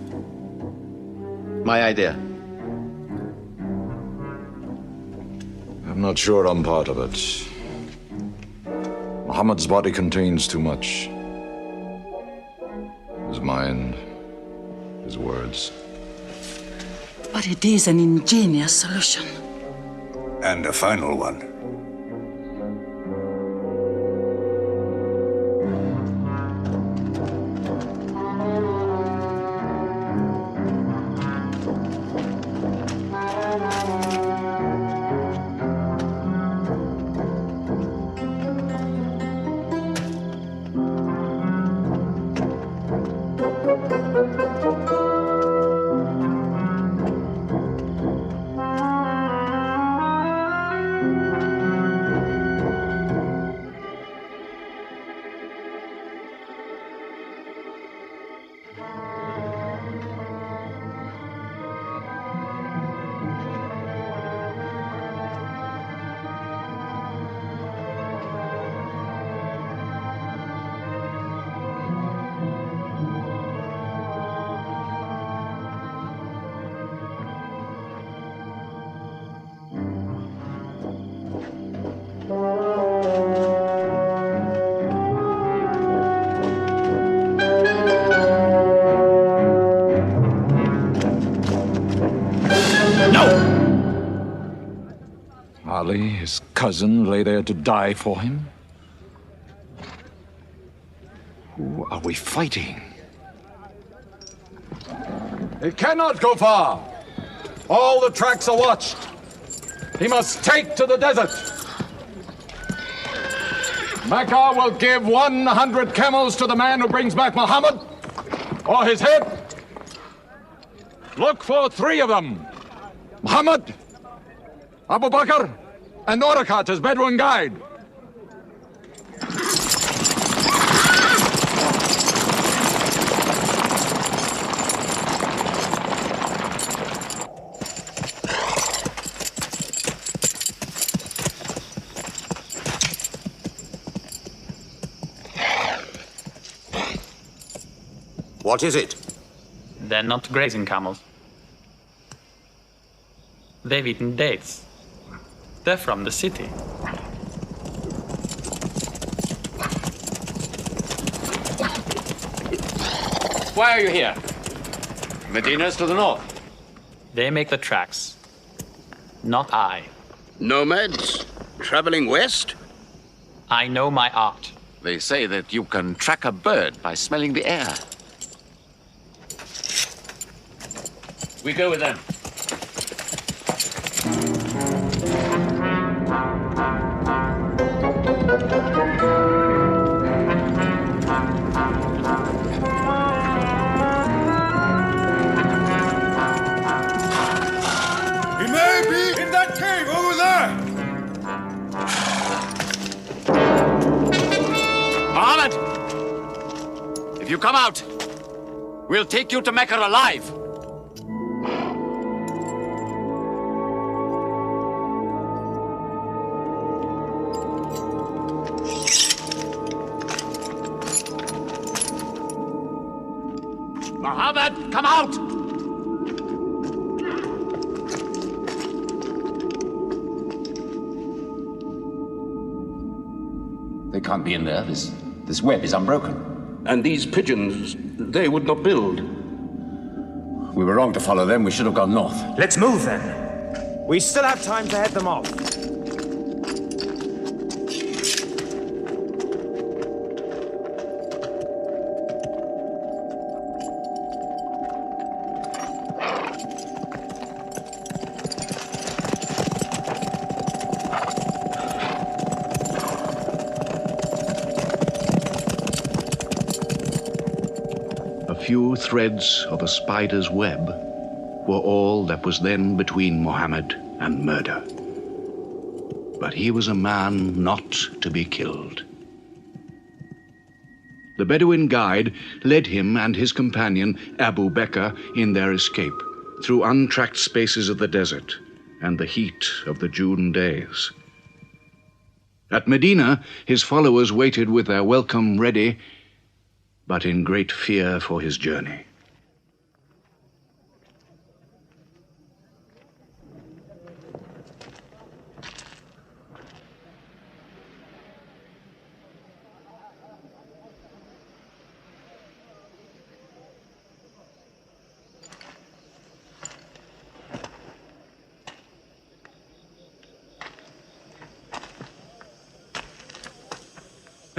My idea. I'm not sure I'm part of it. Muhammad's body contains too much. His mind, his words. But it is an ingenious solution. And a final one. Ali, his cousin, lay there to die for him? Who are we fighting? He cannot go far. All the tracks are watched. He must take to the desert. Mecca will give 100 camels to the man who brings back Muhammad, or his head. Look for 3 of them. Muhammad, Abu Bakr, and Orakat as Bedouin guide. What is it? They're not grazing camels. They've eaten dates. They're from the city. Why are you here? Medina's to the north. They make the tracks. Not I. Nomads? Traveling west? I know my art. They say that you can track a bird by smelling the air. We go with them. He may be in that cave over there! Muhammad! If you come out, we'll take you to Mecca alive. Muhammad, come out! They can't be in there. This web is unbroken. And these pigeons, they would not build. We were wrong to follow them. We should have gone north. Let's move then. We still have time to head them off. Few threads of a spider's web were all that was then between Mohammed and murder. But he was a man not to be killed. The Bedouin guide led him and his companion, Abu Bakr, in their escape through untracked spaces of the desert and the heat of the June days. At Medina, his followers waited with their welcome ready, but in great fear for his journey.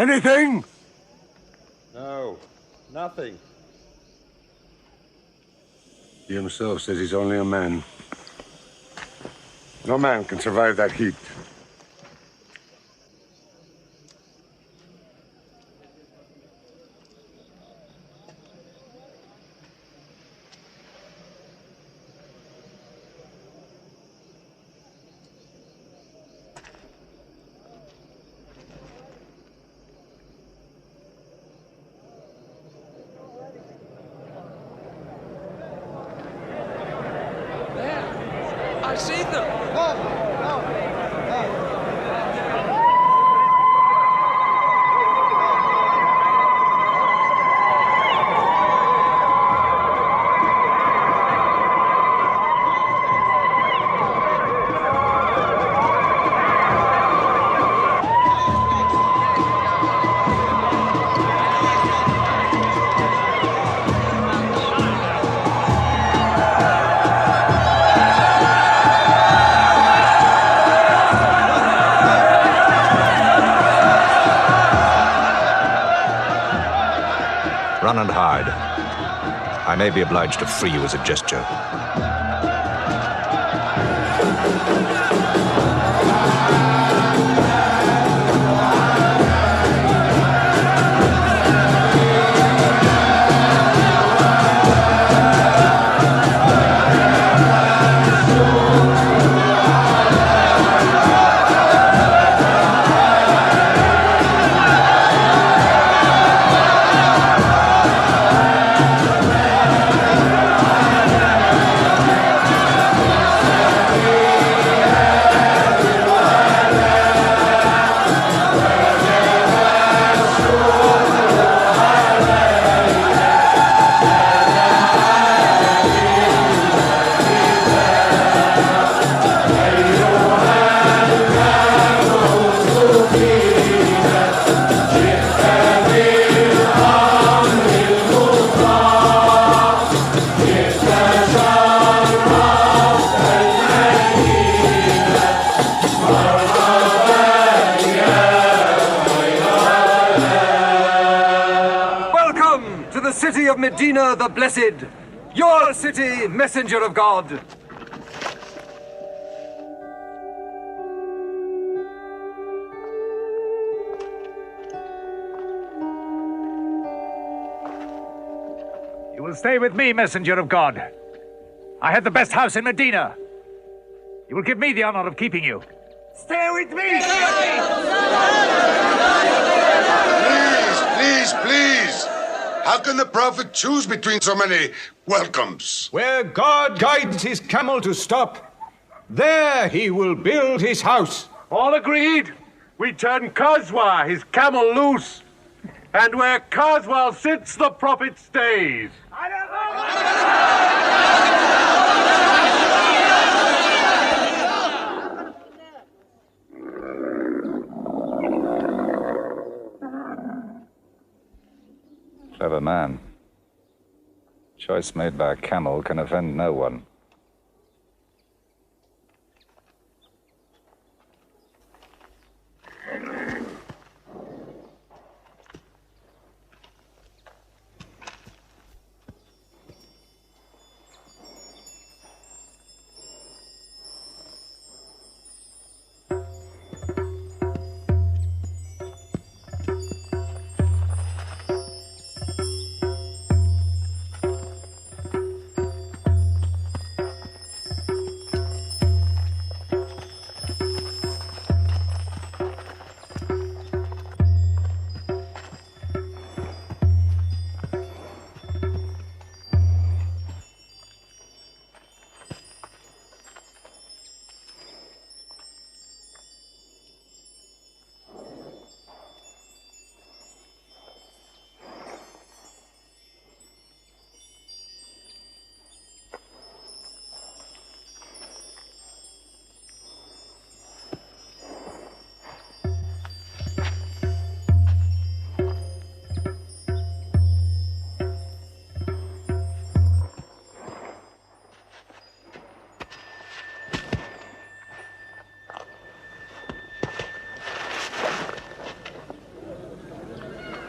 Anything? No, nothing. He himself says he's only a man. No man can survive that heat. I see them! Run and hide. I may be obliged to free you as a gesture. Of Medina the Blessed, your city, messenger of God. You will stay with me, messenger of God. I had the best house in Medina. You will give me the honor of keeping you. Stay with me! Please! How can the Prophet choose between so many welcomes? Where God guides his camel to stop, there he will build his house. All agreed. We turn Khazwa, his camel, loose. And where Khazwa sits, the Prophet stays. Clever man. Choice made by a camel can offend no one.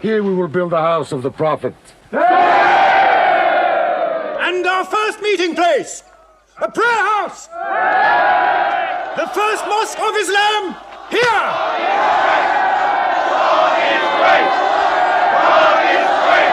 Here we will build the house of the Prophet. And our first meeting place, a prayer house. The first mosque of Islam, here. God is great. God is great.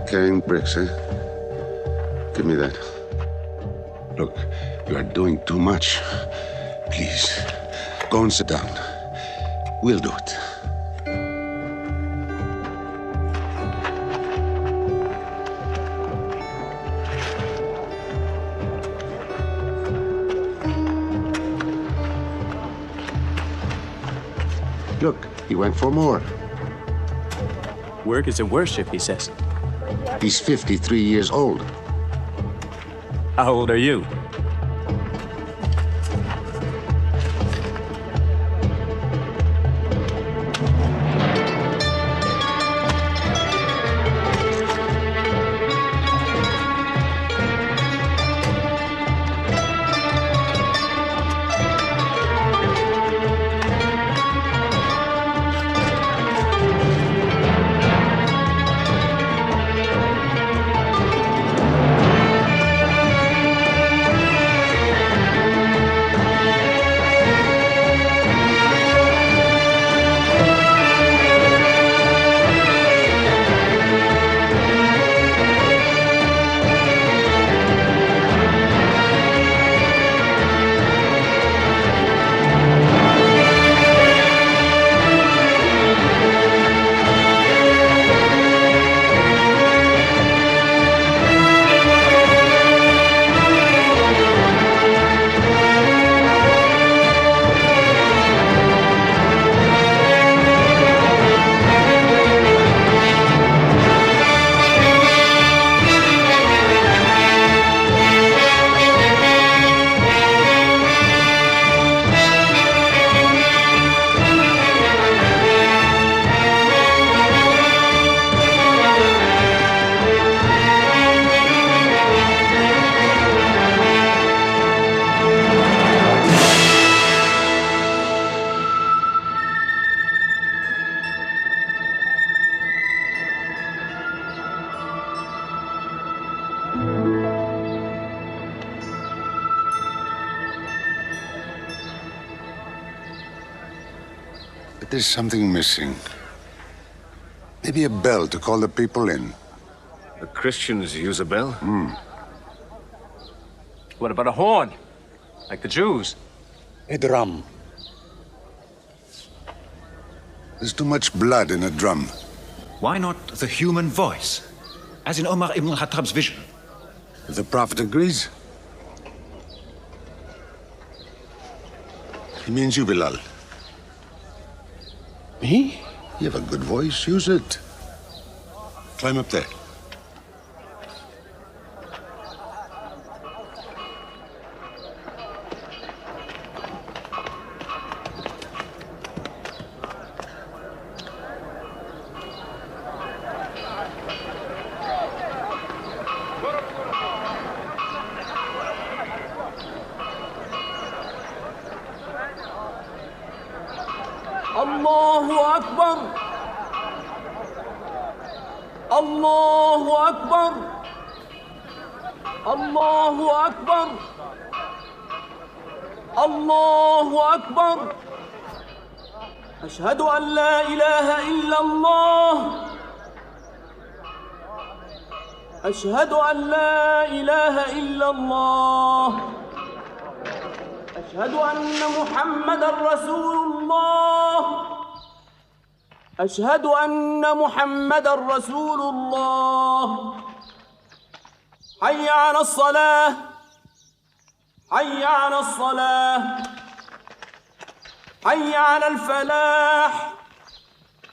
Carrying bricks, eh? Give me that. Look, you are doing too much. Please, go and sit down. We'll do it. Look, he went for more. Work is a worship, he says. He's 53 years old. How old are you? There's something missing. Maybe a bell to call the people in. The Christians use a bell? What about a horn? Like the Jews? A drum. There's too much blood in a drum. Why not the human voice? As in Omar ibn al-Khattab's vision. If the Prophet agrees. He means you, Bilal. Me? You have a good voice. Use it. Climb up there. الله أكبر الله أكبر الله أكبر الله أكبر أشهد أن لا إله إلا الله أشهد أن لا إله إلا الله أشهد أن محمدًا رسول الله أشهد أن محمدًا رسول الله حي على الصلاة حي على الصلاة حي على الفلاح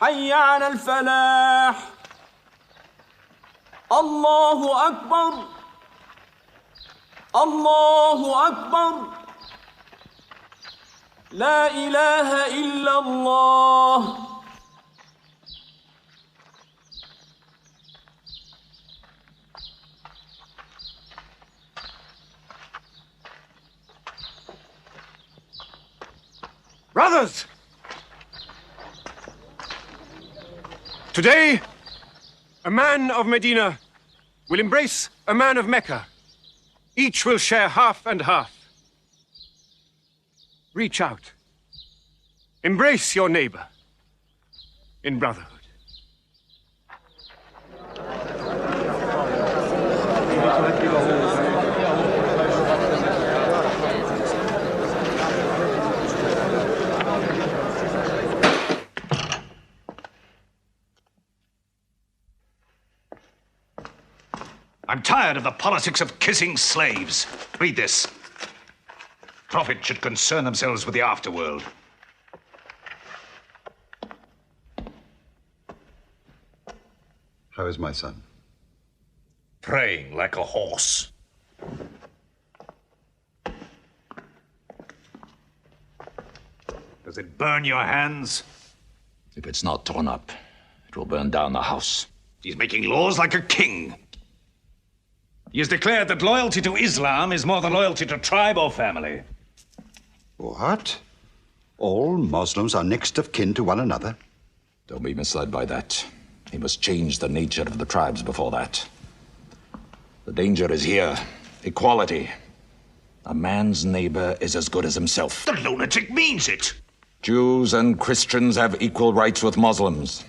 حي على الفلاح الله أكبر الله أكبر لا إله إلا الله. Brothers! Today, a man of Medina will embrace a man of Mecca. Each will share half and half. Reach out. Embrace your neighbor in brotherhood. I'm tired of the politics of kissing slaves. Read this. Prophets should concern themselves with the afterworld. How is my son? Praying like a horse. Does it burn your hands? If it's not torn up, it will burn down the house. He's making laws like a king. He has declared that loyalty to Islam is more than loyalty to tribe or family. What? All Muslims are next of kin to one another? Don't be misled by that. He must change the nature of the tribes before that. The danger is here. Equality. A man's neighbor is as good as himself. The lunatic means it. Jews and Christians have equal rights with Muslims.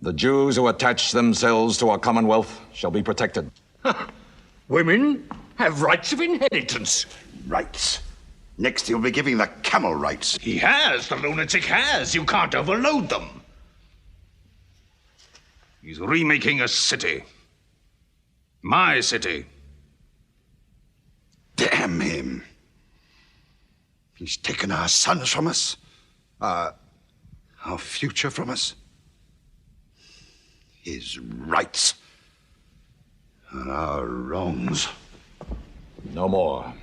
The Jews who attach themselves to our commonwealth shall be protected. Women have rights of inheritance. Rights? Next he'll be giving the camel rights. He has. The lunatic has. You can't overload them. He's remaking a city. My city. Damn him. He's taken our sons from us. Our future from us. His rights. And our wrongs. No more.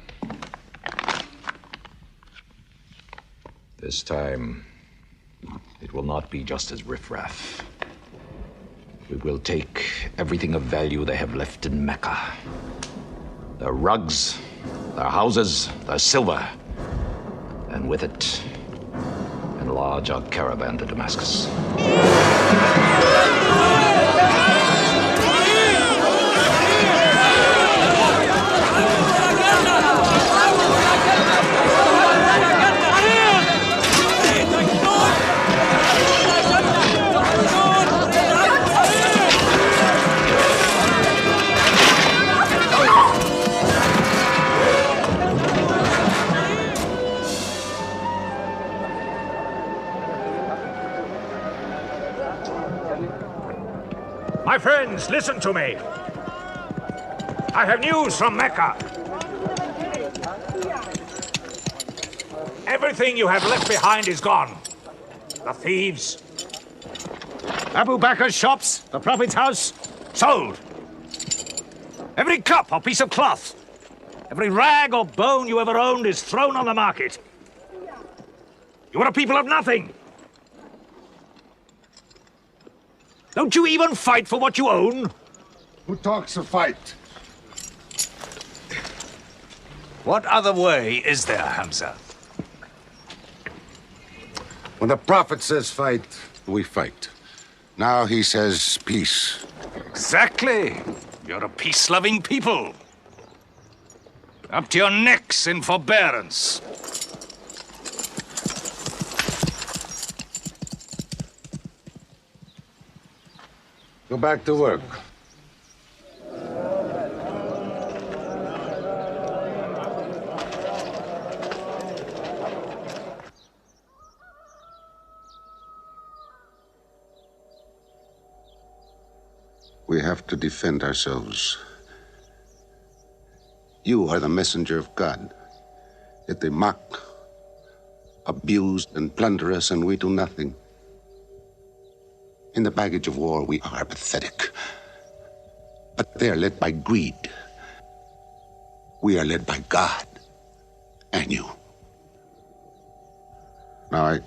This time, it will not be just as riffraff. We will take everything of value they have left in Mecca. Their rugs, their houses, their silver. And with it, enlarge our caravan to Damascus. My friends, listen to me. I have news from Mecca. Everything you have left behind is gone. The thieves. Abu Bakr's shops, the Prophet's house, sold. Every cup or piece of cloth, every rag or bone you ever owned is thrown on the market. You are a people of nothing. Don't you even fight for what you own? Who talks of fight? What other way is there, Hamza? When the Prophet says fight, we fight. Now he says peace. Exactly. You're a peace-loving people. Up to your necks in forbearance. Go back to work. We have to defend ourselves. You are the messenger of God. Yet they mock, abuse, and plunder us, and we do nothing. In the baggage of war, we are pathetic. But they are led by greed. We are led by God and you. Now,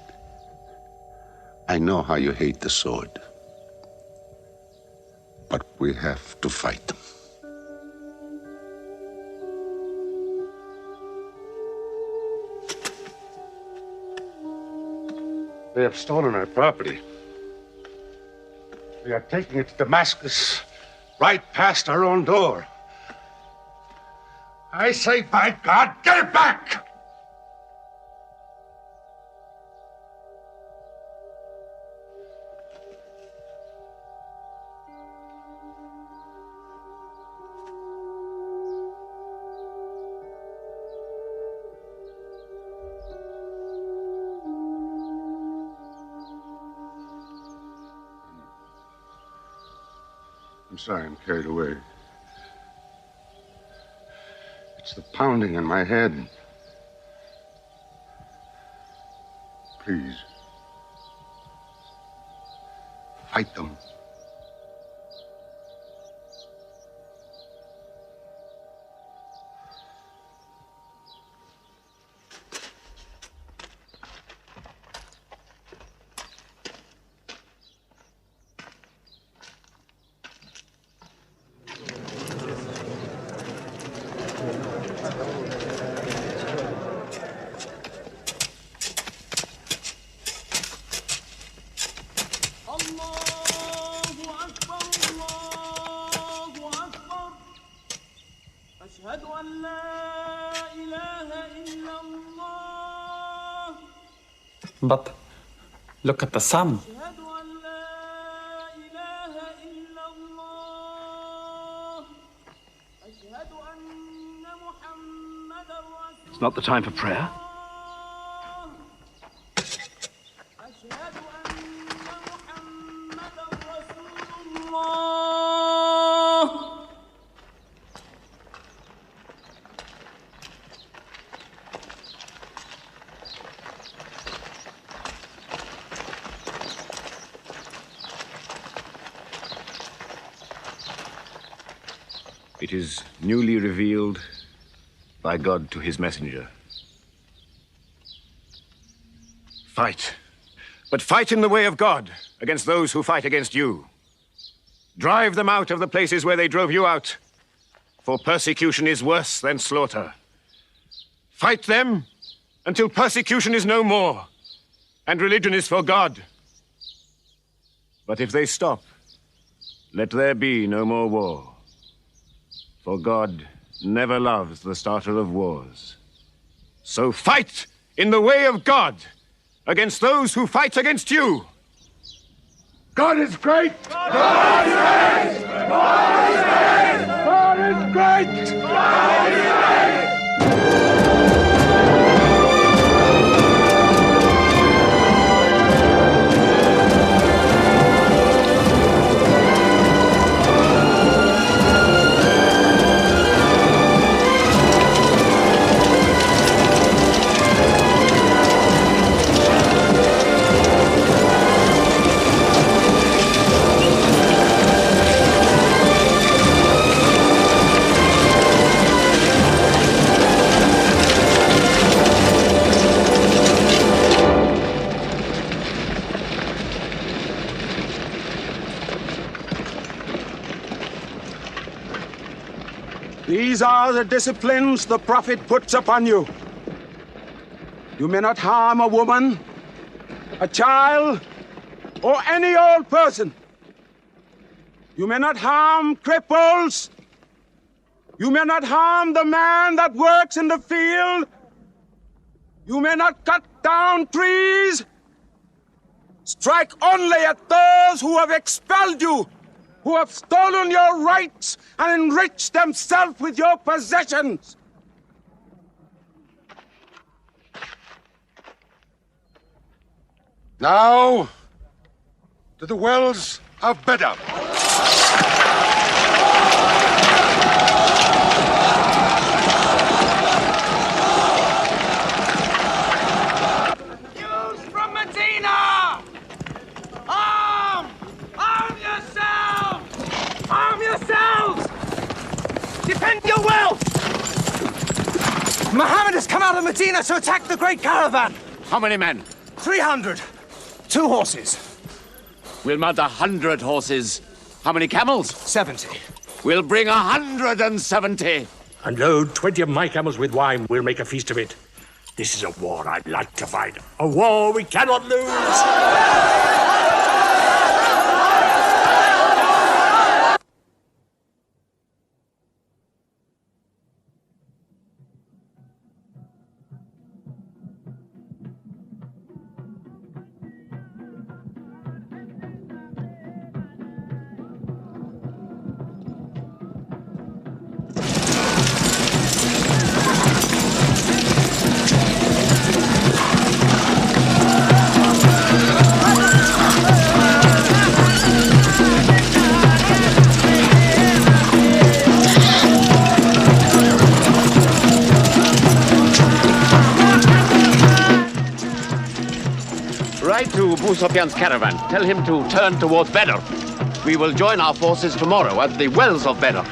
I know how you hate the sword. But we have to fight them. They have stolen our property. They are taking it to Damascus, right past our own door. I say, by God, get it back! I'm sorry, I'm carried away. It's the pounding in my head. Please. Fight them. But look at the sun. It's not the time for prayer. It is newly revealed by God to his messenger. Fight. But fight in the way of God against those who fight against you. Drive them out of the places where they drove you out, for persecution is worse than slaughter. Fight them until persecution is no more and religion is for God. But if they stop, let there be no more war. For God never loves the starter of wars. So fight in the way of God against those who fight against you. God is great! God is great! God is great! God is great! God is great! These are the disciplines the prophet puts upon you. You may not harm a woman, a child, or any old person. You may not harm cripples. You may not harm the man that works in the field. You may not cut down trees. Strike only at those who have expelled you, who have stolen your rights and enriched themselves with your possessions. Now, to the wells of Bedab. Muhammad has come out of Medina to attack the great caravan. How many men? 300. 2 horses. We'll mount 100 horses. How many camels? 70. We'll bring 170. And load 20 of my camels with wine. We'll make a feast of it. This is a war I'd like to fight. A war we cannot lose. Ride to Abu Sufyan's caravan. Tell him to turn towards Badr. We will join our forces tomorrow at the wells of Badr.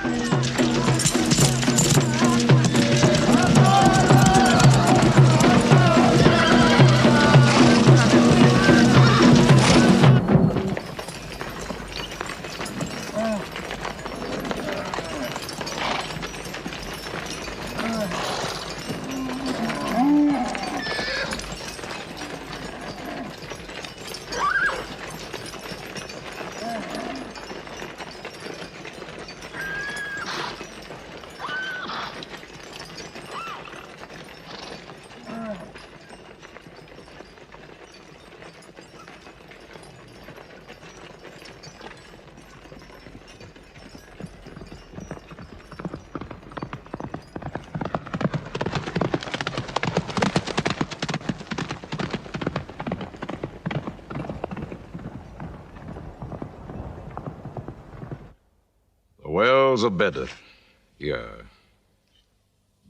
Wells of Badr. Here.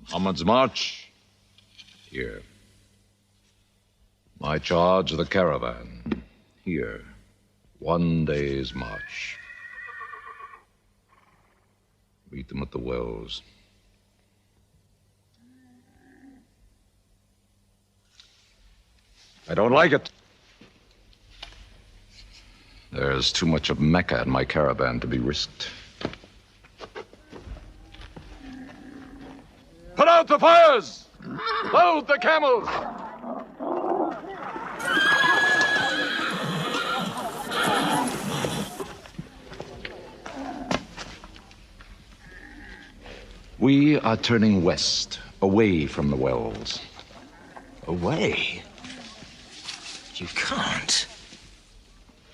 Muhammad's march. Here. My charge of the caravan. Here. 1 day's march. Meet them at the wells. I don't like it. There's too much of Mecca in my caravan to be risked. Put out the fires! Load the camels! We are turning west, away from the wells. Away? You can't.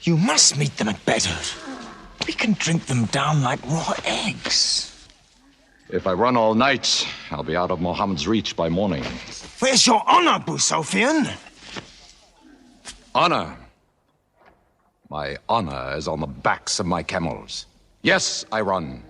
You must meet them at Badr. We can drink them down like raw eggs. If I run all night, I'll be out of Muhammad's reach by morning. Where's your honor, Abu Sufyan? Honor? My honor is on the backs of my camels. Yes, I run.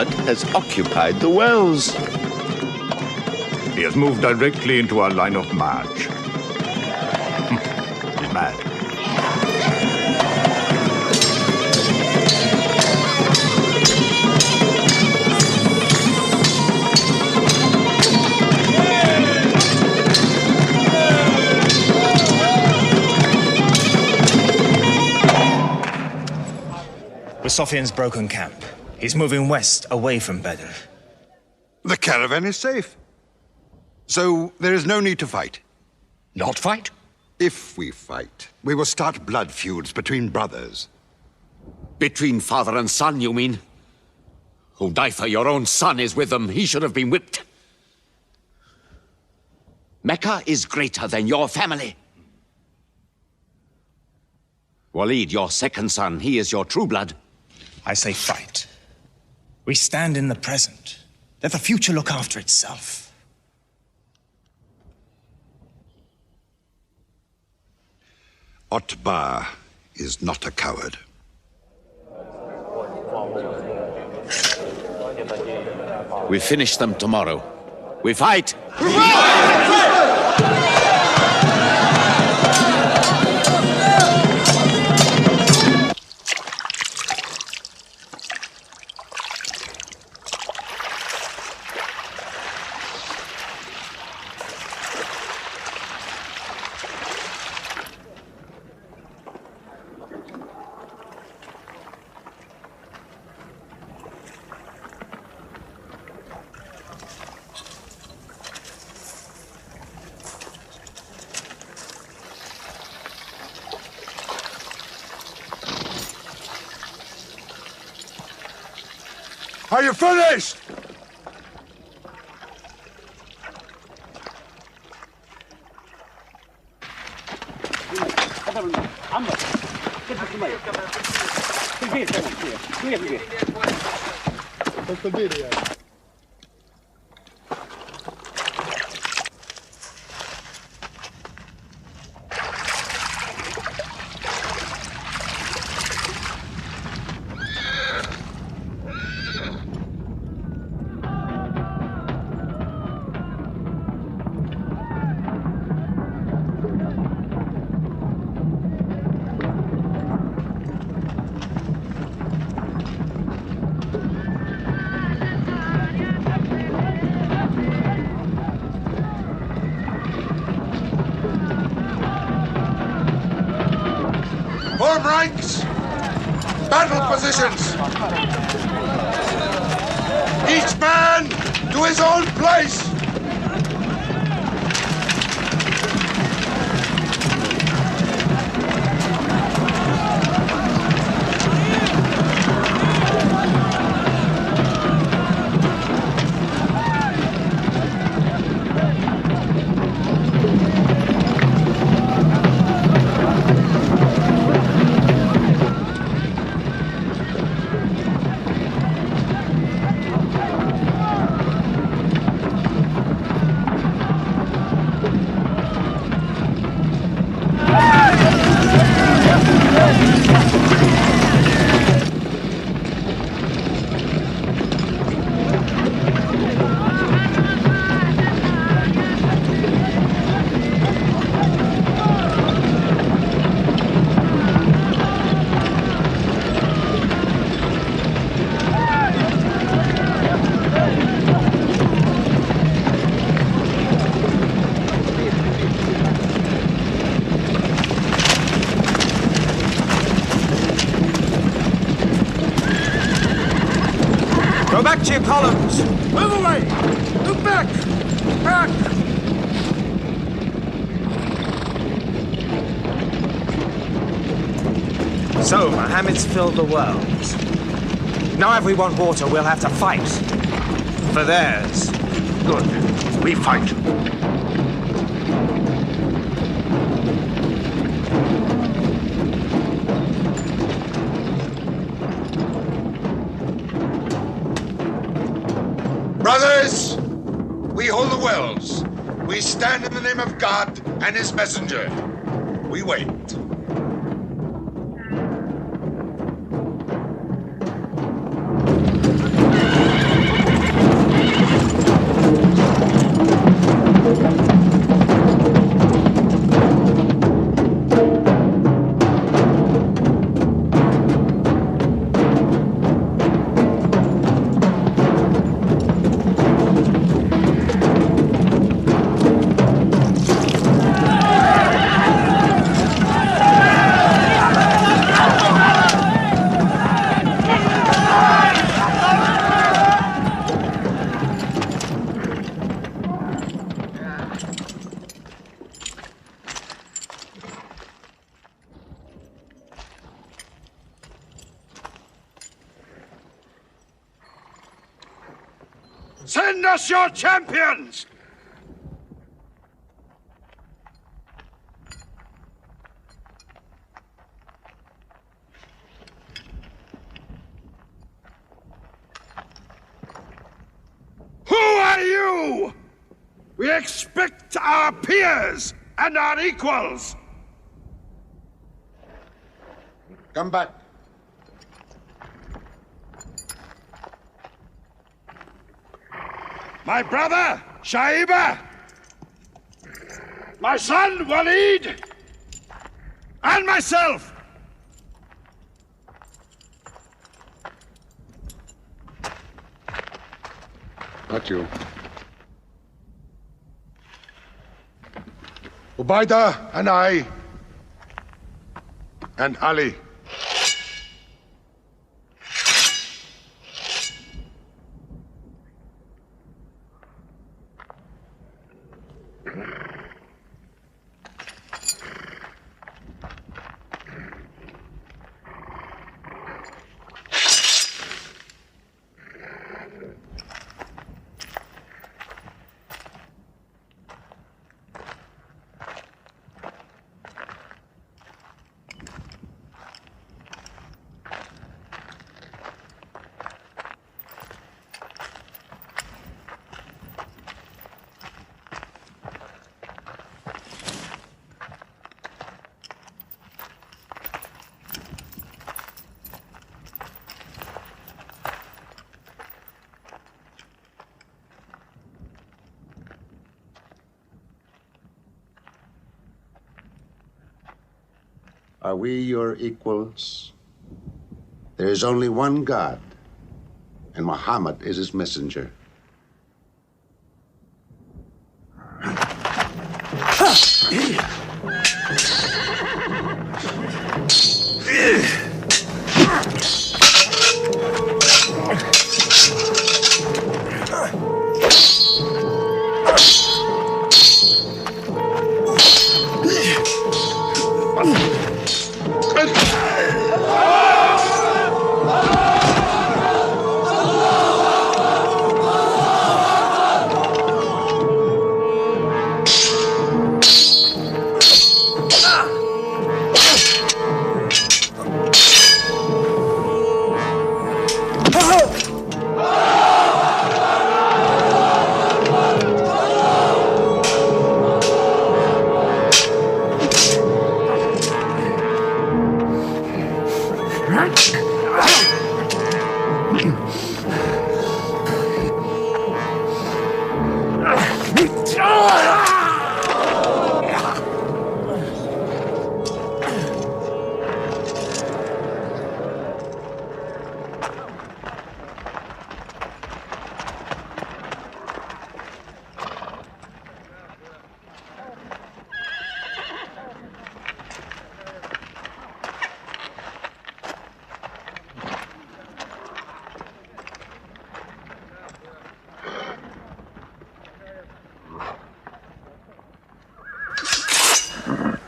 Muhammad has occupied the wells. He has moved directly into our line of march. He's mad. Sophian's broken camp. He's moving west, away from Badr. The caravan is safe. So there is no need to fight. Not fight? If we fight, we will start blood feuds between brothers. Between father and son, you mean? Hudayfa, your own son, is with them. He should have been whipped. Mecca is greater than your family. Walid, your second son, he is your true blood. I say fight. We stand in the present. Let the future look after itself. Otbah is not a coward. We finish them tomorrow. We fight! Are you finished? Form ranks! Battle positions! Each man to his own place! Go back to your columns! Move away! Look back! Back! So, Mohammed's filled the world. Now if we want water, we'll have to fight. For theirs. Good. We fight. Brothers, we hold the wells. We stand in the name of God and his messenger. We wait. Send us your champions! Who are you? We expect our peers and our equals. Come back. My brother, Shaiba. My son, Walid. And myself. Not you. Ubaidah and I. And Ali. Are we your equals? There is only one God, and Muhammad is his messenger.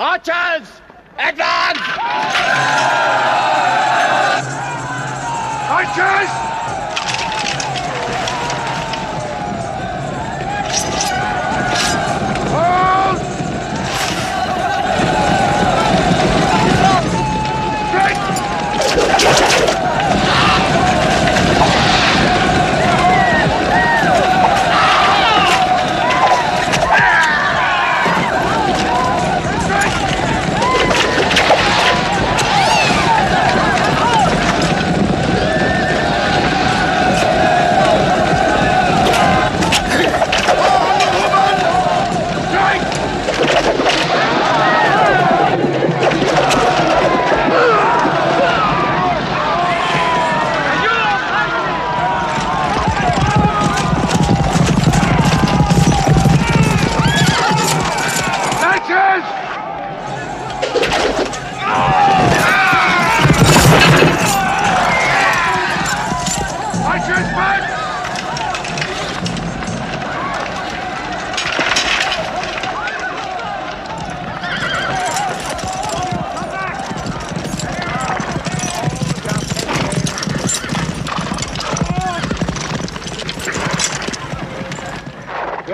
Archers! Advance! Archers! Hold!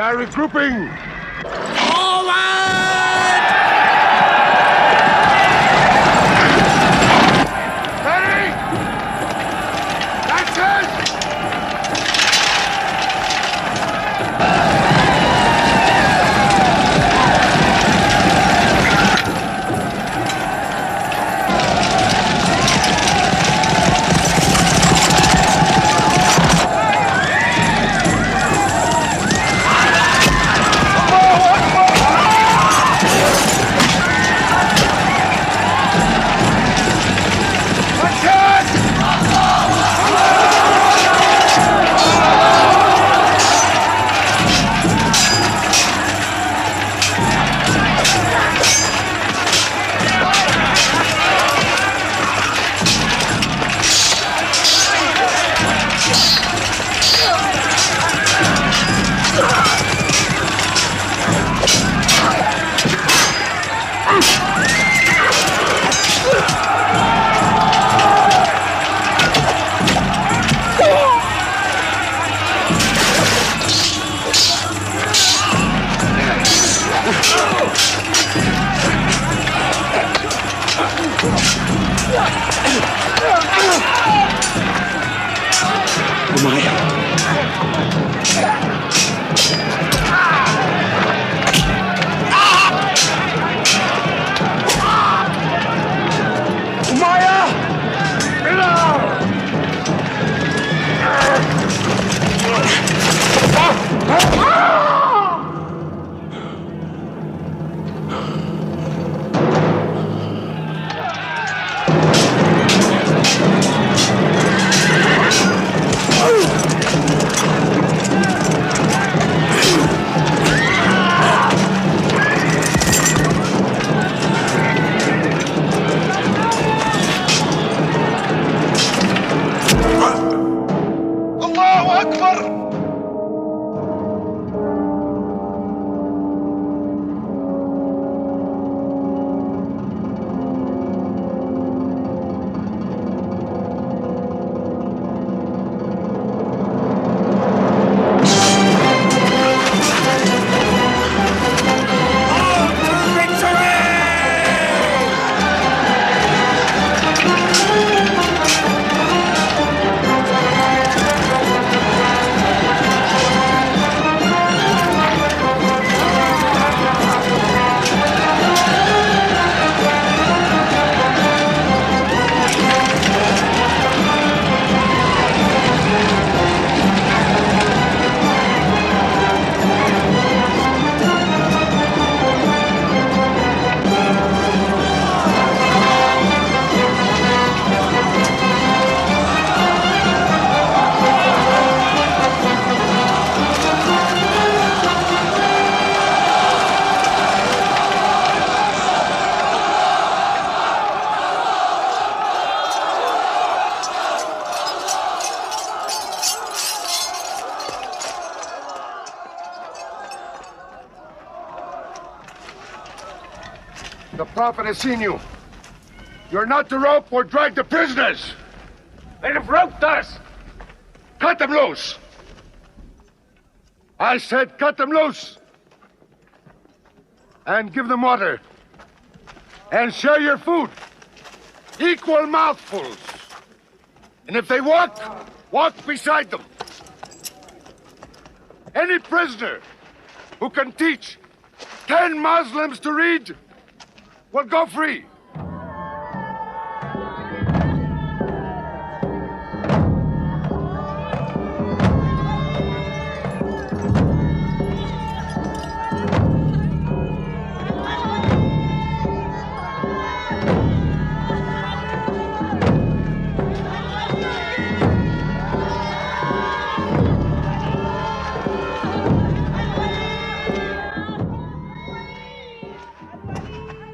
are regrouping. Ready? That's it! The Prophet has seen you. You're not to rope or drag the prisoners. They have roped us. Cut them loose. I said cut them loose. And give them water. And share your food. Equal mouthfuls. And if they walk, walk beside them. Any prisoner who can teach 10 Muslims to read will go free.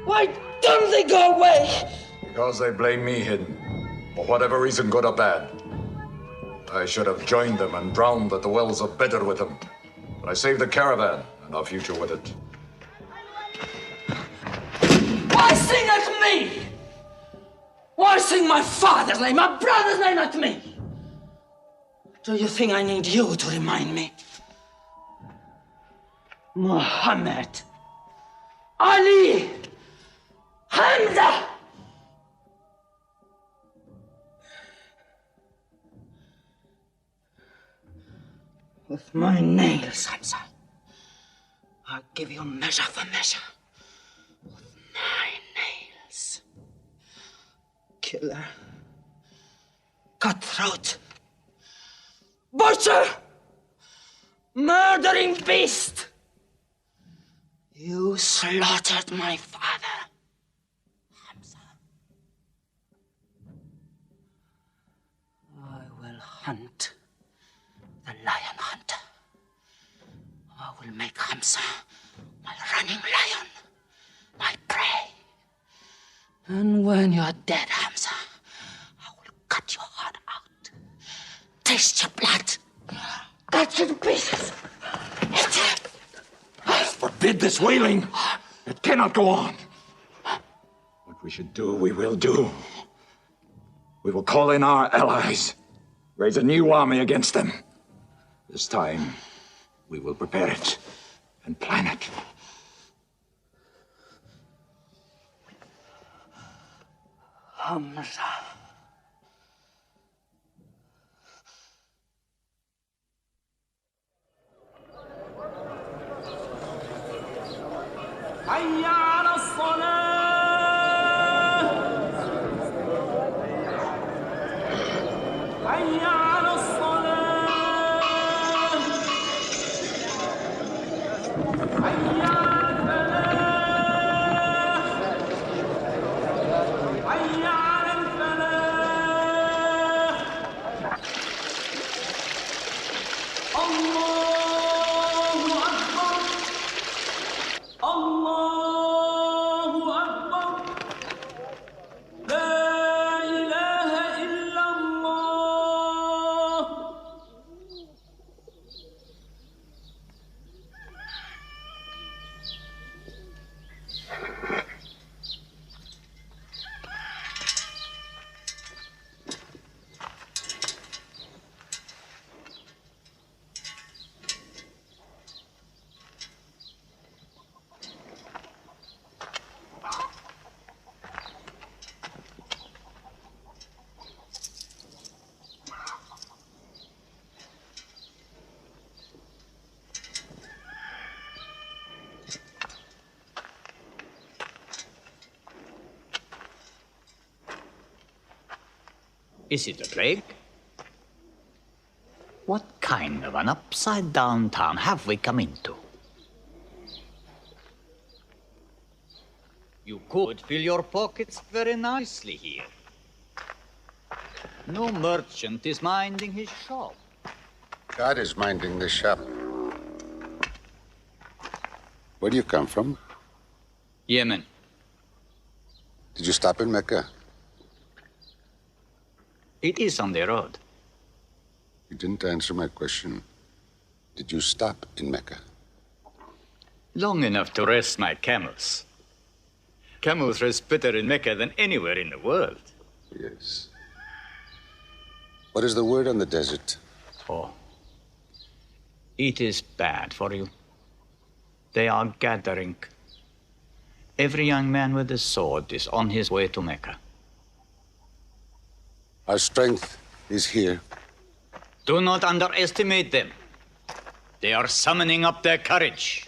Why don't they go away? Because they blame me, Hidden. For whatever reason, good or bad. I should have joined them and drowned at the wells of Badr with them. But I saved the caravan and our future with it. Why sing at me? Why sing my father's name, my brother's name at me? Do you think I need you to remind me? Muhammad, Ali, Hamza. With my nails, Hamza, I'll give you measure for measure. With my nails. Killer. Cutthroat. Butcher. Murdering beast. You slaughtered my father, Hamza. I will hunt the lion hunter. I will make Hamza my running lion, my prey. And when you are dead, Hamza, I will cut your heart out, taste your blood, cut you to pieces, eat it. Forbid this wailing. It cannot go on. What we should do, we will do. We will call in our allies, raise a new army against them. This time, we will prepare it and plan it. Hamza. حي على الصلاة. حي على الصلاة. حي على الفلاح. حي على الفلاح. الله أكبر. الله أكبر. لا إله إلا الله. Is it a plague? What kind of an upside-down town have we come into? You could fill your pockets very nicely here. No merchant is minding his shop. God is minding the shop. Where do you come from? Yemen. Did you stop in Mecca? It is on the road. You didn't answer my question. Did you stop in Mecca? Long enough to rest my camels. Camels rest better in Mecca than anywhere in the world. Yes. What is the word on the desert? Oh. It is bad for you. They are gathering. Every young man with a sword is on his way to Mecca. Our strength is here. Do not underestimate them. They are summoning up their courage.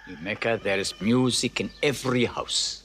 In Mecca, there is music in every house.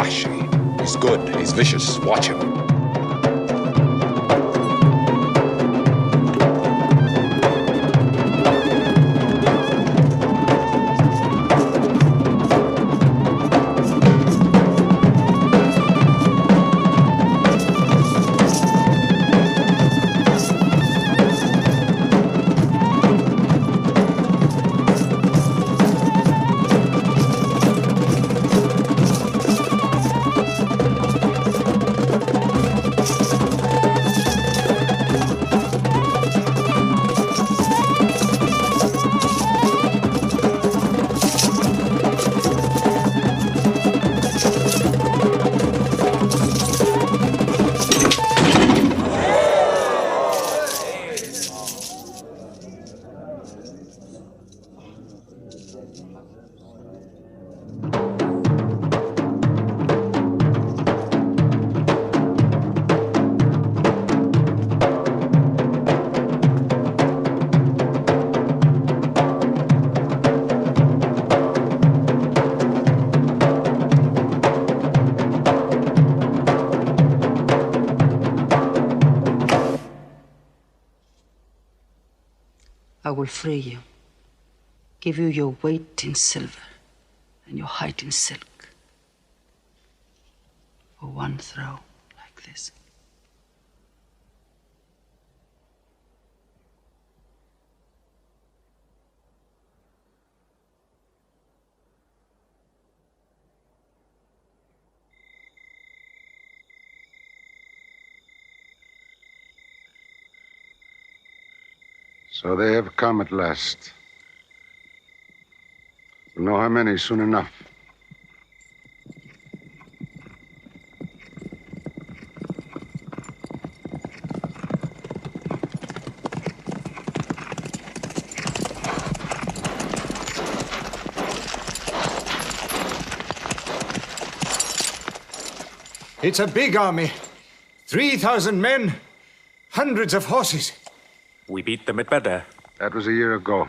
Wahshi. He's good. He's vicious. Watch him. I will free you, give you your weight in silver and your height in silk for one throw like this. So they have come at last. We'll know how many soon enough. It's a big army. 3,000 men, hundreds of horses. We beat them at Badr. That was a year ago.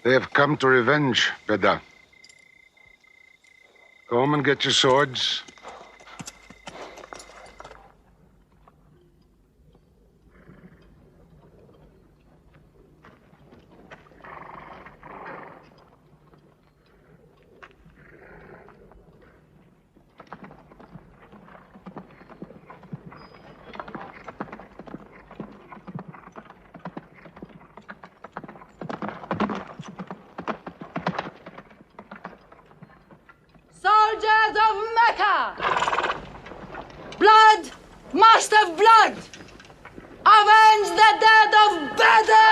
They have come to revenge Badr. Go home and get your swords. Soldiers of Mecca! Blood must have blood! Avenge the dead of Badr!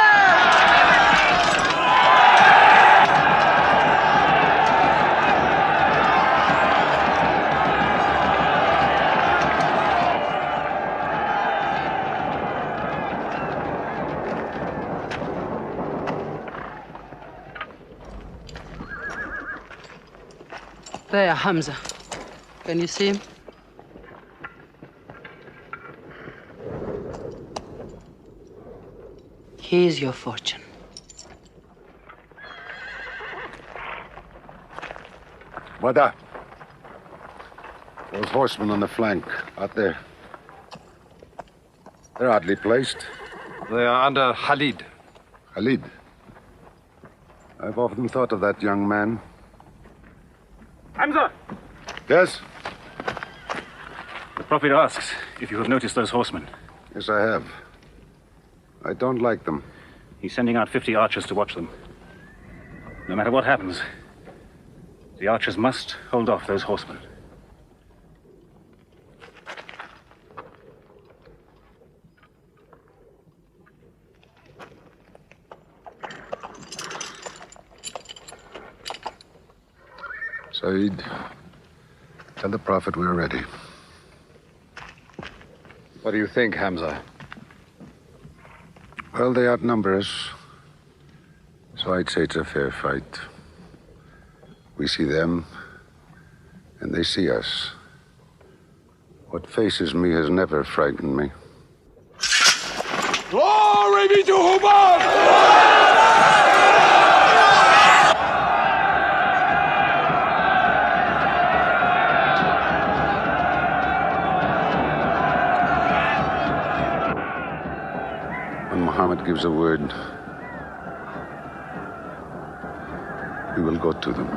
There, Hamza. Can you see him? Here's your fortune. Wada. Those horsemen on the flank, out there. They're oddly placed. They are under Khalid. Khalid? I've often thought of that young man. Hamza! Yes? The Prophet asks if you have noticed those horsemen. Yes, I have. I don't like them. He's sending out 50 archers to watch them. No matter what happens, the archers must hold off those horsemen. Saeed, tell the Prophet we're ready. What do you think, Hamza? Well, they outnumber us, so I'd say it's a fair fight. We see them, and they see us. What faces me has never frightened me. Glory be to Hubbard! Muhammad gives a word, we will go to them.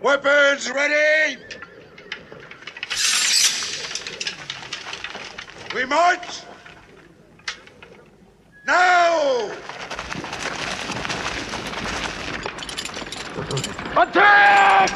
Weapons ready! We march! Now! Attack!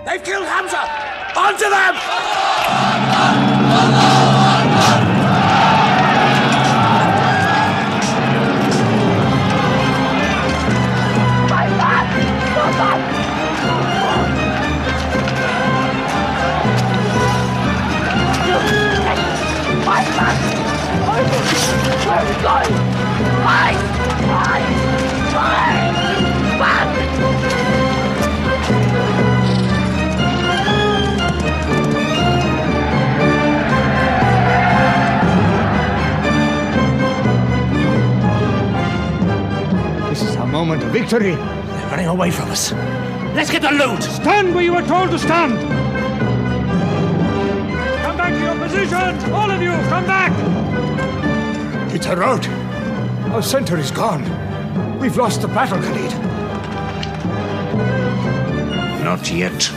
They've killed Hamza! Onto them! This is our moment of victory. They're running away from us. Let's get the loot! Stand where you were told to stand! Come back to your positions! All of you, come back! It's a rout. Our center is gone. We've lost the battle, Khalid. Not yet.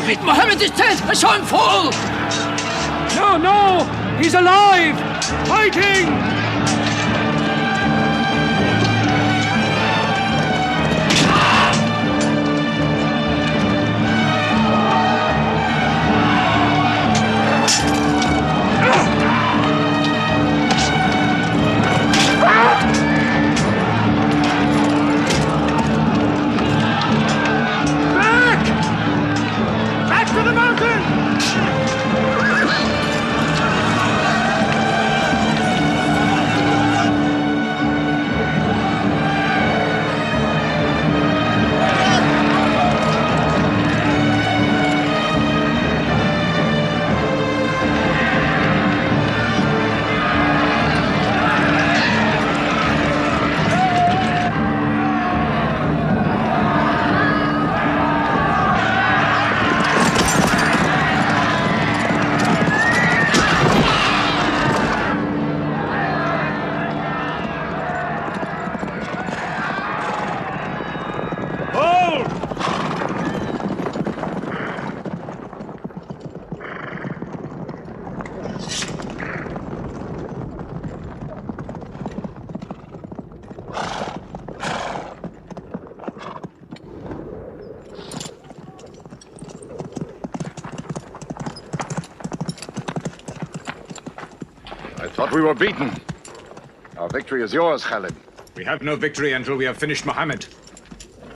Stop it! Mohammed is dead! I saw him fall! No, no! He's alive! Fighting! Back to the mountain! I thought we were beaten. Our victory is yours, Khalid. We have no victory until we have finished Muhammad.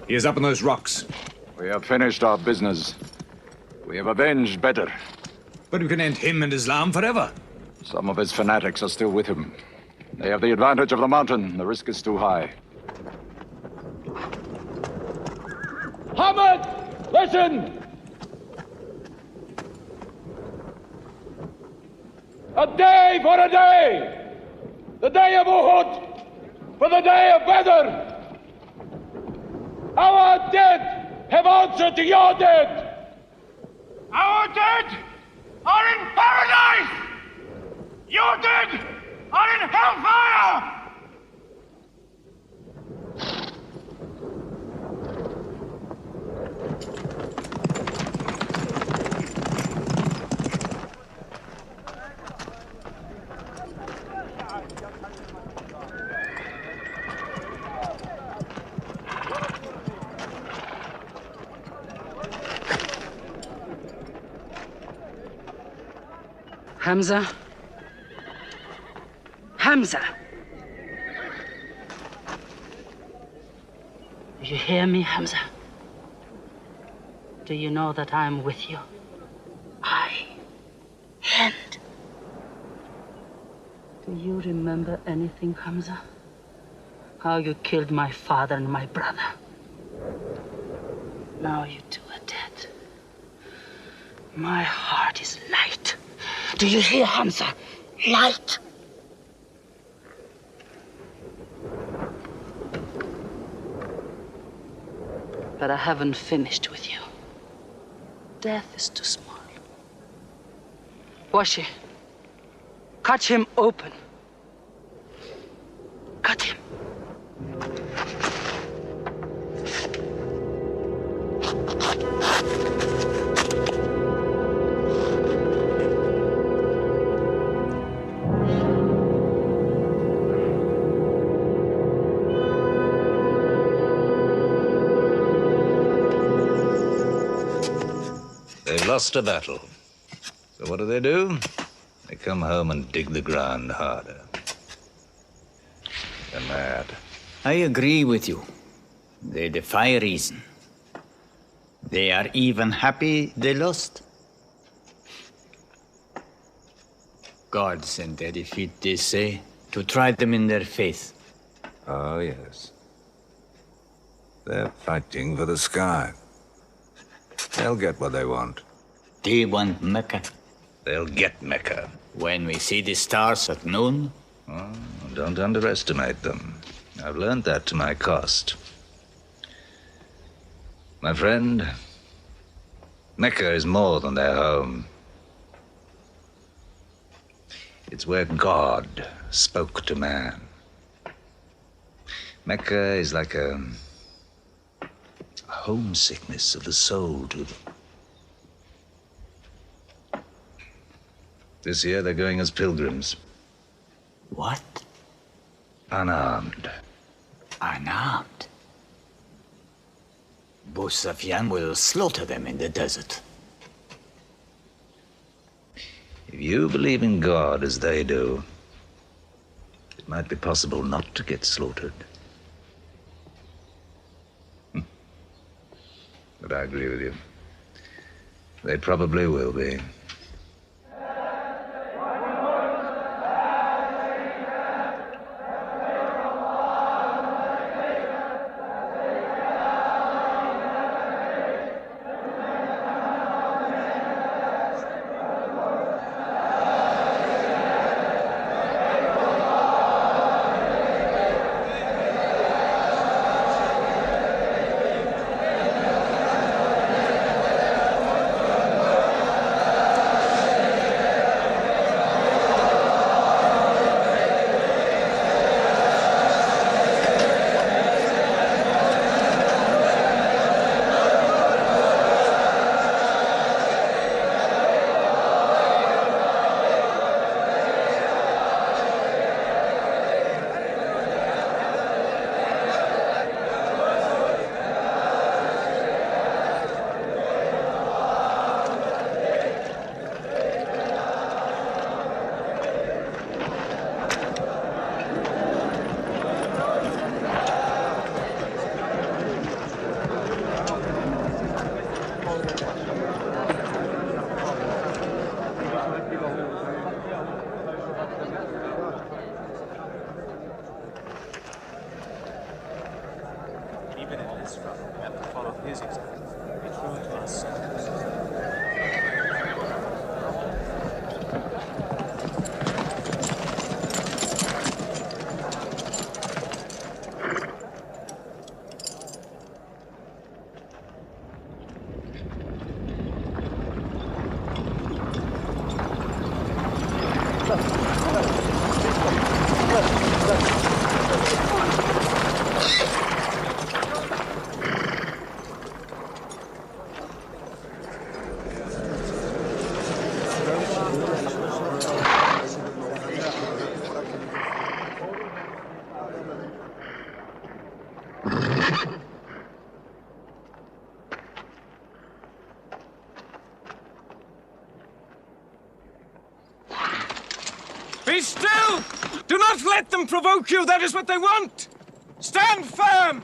He is up on those rocks. We have finished our business. We have avenged Badr. But we can end him and Islam forever. Some of his fanatics are still with him. They have the advantage of the mountain. The risk is too high. Muhammad, listen! A day for a day! The day of Uhud for the day of Badr! Our dead have answered to your dead! Our dead are in paradise! Your dead are in hellfire! Hamza? Hamza! Do you hear me, Hamza? Do you know that I'm with you? And do you remember anything, Hamza? How you killed my father and my brother. Now you two are dead. My heart is light. Do you hear, Hamza? Light. But I haven't finished with you. Death is too small. Washi, cut him open. Cut him. They've lost a battle. So what do? They come home and dig the ground harder. They're mad. I agree with you. They defy reason. They are even happy they lost. God sent their defeat, they say, to try them in their faith. Oh, yes. They're fighting for the sky. They'll get what they want. They want Mecca. They'll get Mecca. When we see the stars at noon? Oh, don't underestimate them. I've learned that to my cost. My friend, Mecca is more than their home. It's where God spoke to man. Mecca is like a homesickness of the soul to them. This year they're going as pilgrims. What? Unarmed. Unarmed? Abu Sufyan will slaughter them in the desert. If you believe in God as they do, it might be possible not to get slaughtered. But I agree with you. They probably will be. Be still! Do not let them provoke you! That is what they want! Stand firm!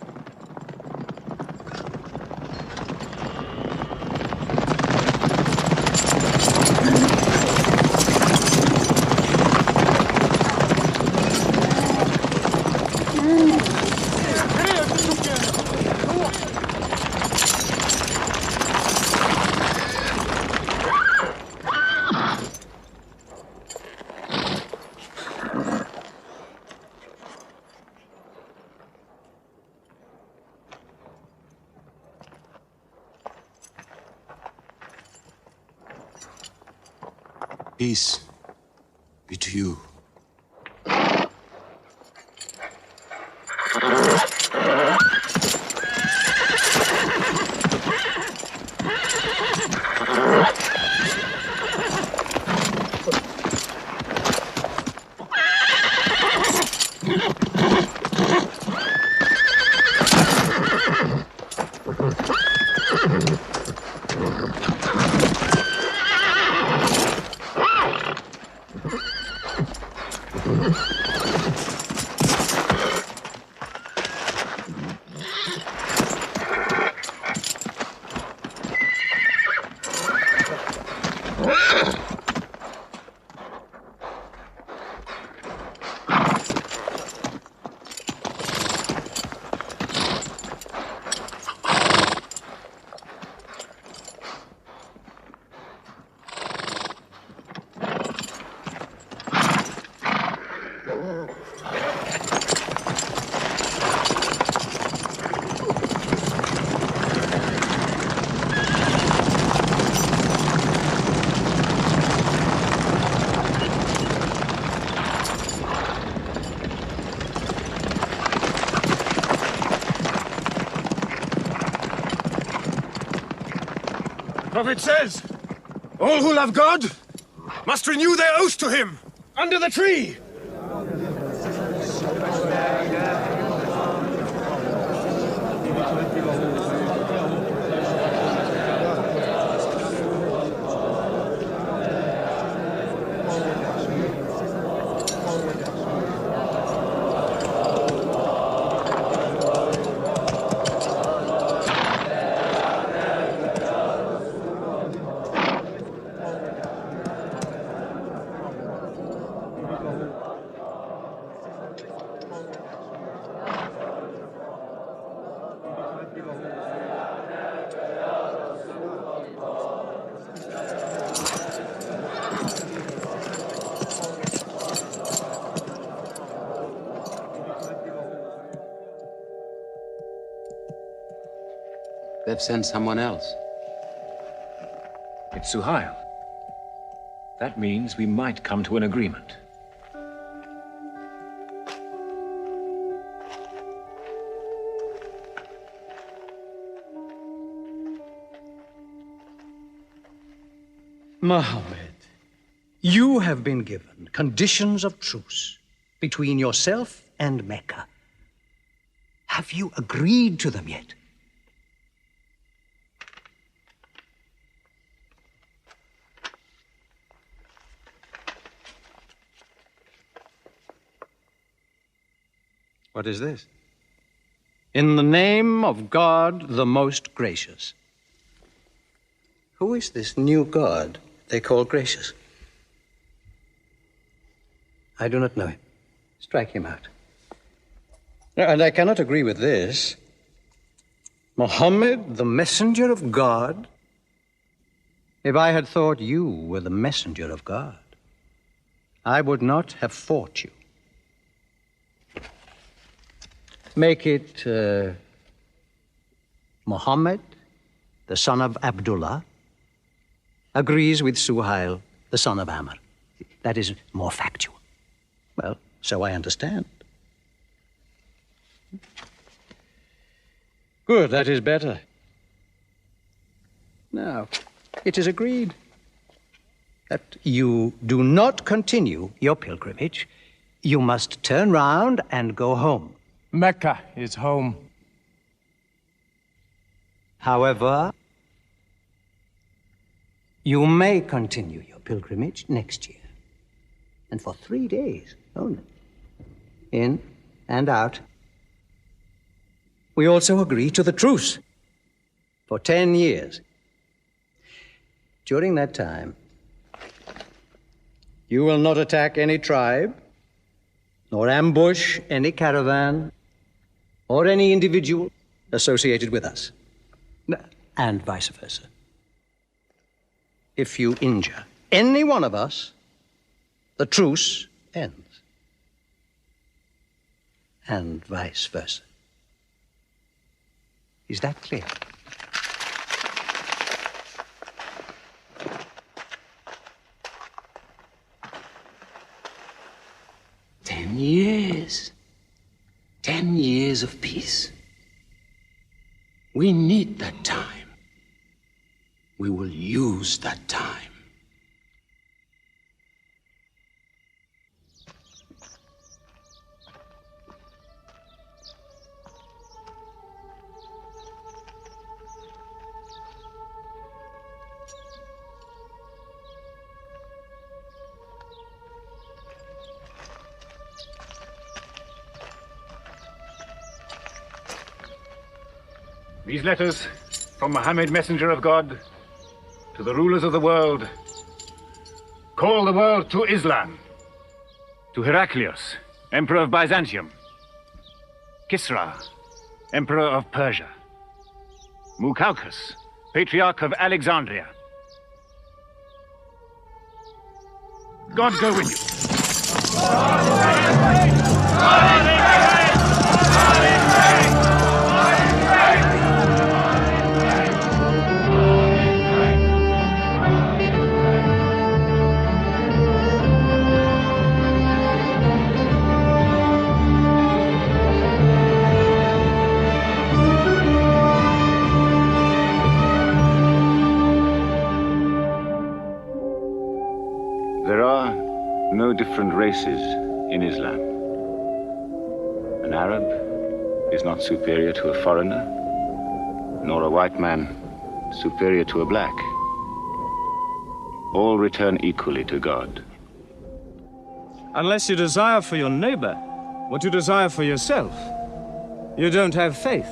Peace be to you. The prophet says, all who love God must renew their oath to him under the tree. They've sent someone else. It's Suhail. That means we might come to an agreement. Mohammed, you have been given conditions of truce between yourself and Mecca. Have you agreed to them yet? What is this? In the name of God, the most gracious. Who is this new God they call gracious? I do not know him. Strike him out. And I cannot agree with this. Muhammad, the messenger of God? If I had thought you were the messenger of God, I would not have fought you. Make it Muhammad, the son of Abdullah, agrees with Suhail, the son of Amr. That is more factual. Well, so I understand. Good, that is better. Now, it is agreed that you do not continue your pilgrimage. You must turn round and go home. Mecca is home. However, you may continue your pilgrimage next year, and for 3 days only, in and out. We also agree to the truce for 10 years. During that time, you will not attack any tribe, nor ambush any caravan, or any individual associated with us, and vice versa. If you injure any one of us, the truce ends, and vice versa. Is that clear? Years. 10 years of peace. We need that time. We will use that time. These letters from Muhammad, messenger of God, to the rulers of the world. Call the world to Islam. To Heraclius, emperor of Byzantium. Kisra, emperor of Persia. Mukaukos, patriarch of Alexandria. God go with you. different races in Islam. An Arab is not superior to a foreigner, nor a white man superior to a black. All return equally to God. Unless you desire for your neighbor what you desire for yourself, you don't have faith.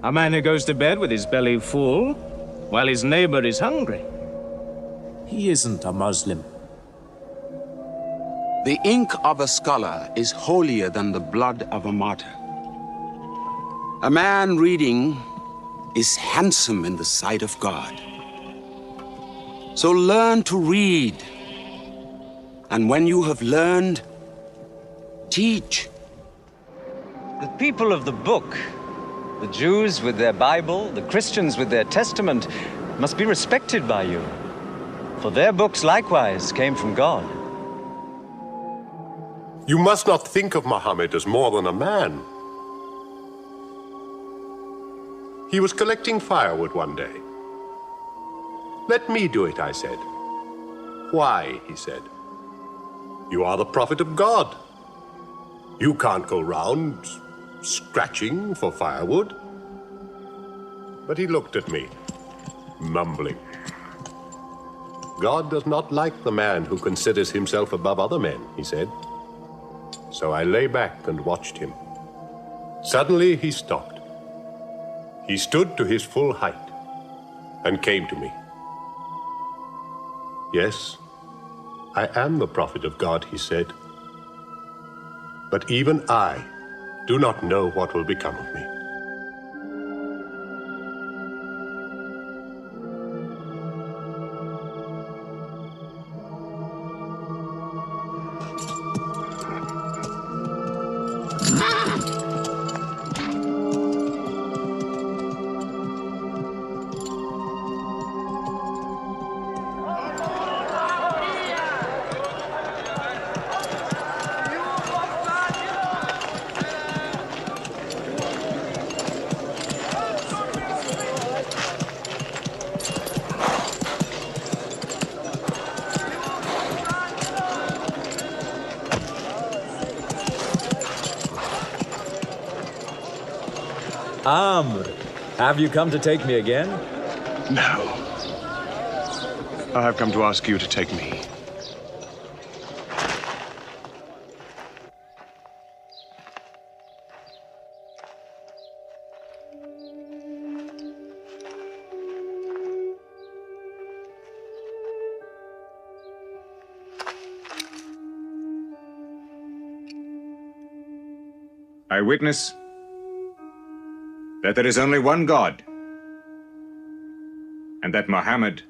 A man who goes to bed with his belly full, while his neighbor is hungry. He isn't a Muslim. The ink of a scholar is holier than the blood of a martyr. A man reading is handsome in the sight of God. So learn to read. And when you have learned, teach. The people of the book, the Jews with their Bible, the Christians with their Testament, must be respected by you. For their books likewise came from God. You must not think of Muhammad as more than a man. He was collecting firewood one day. Let me do it, I said. Why, he said. You are the prophet of God. You can't go round scratching for firewood. But he looked at me, mumbling. God does not like the man who considers himself above other men, he said. So I lay back and watched him. Suddenly he stopped. He stood to his full height and came to me. Yes, I am the prophet of God, he said. But even I do not know what will become of me. Amr, have you come to take me again? No. I have come to ask you to take me. I witness that there is only one God, and that Muhammad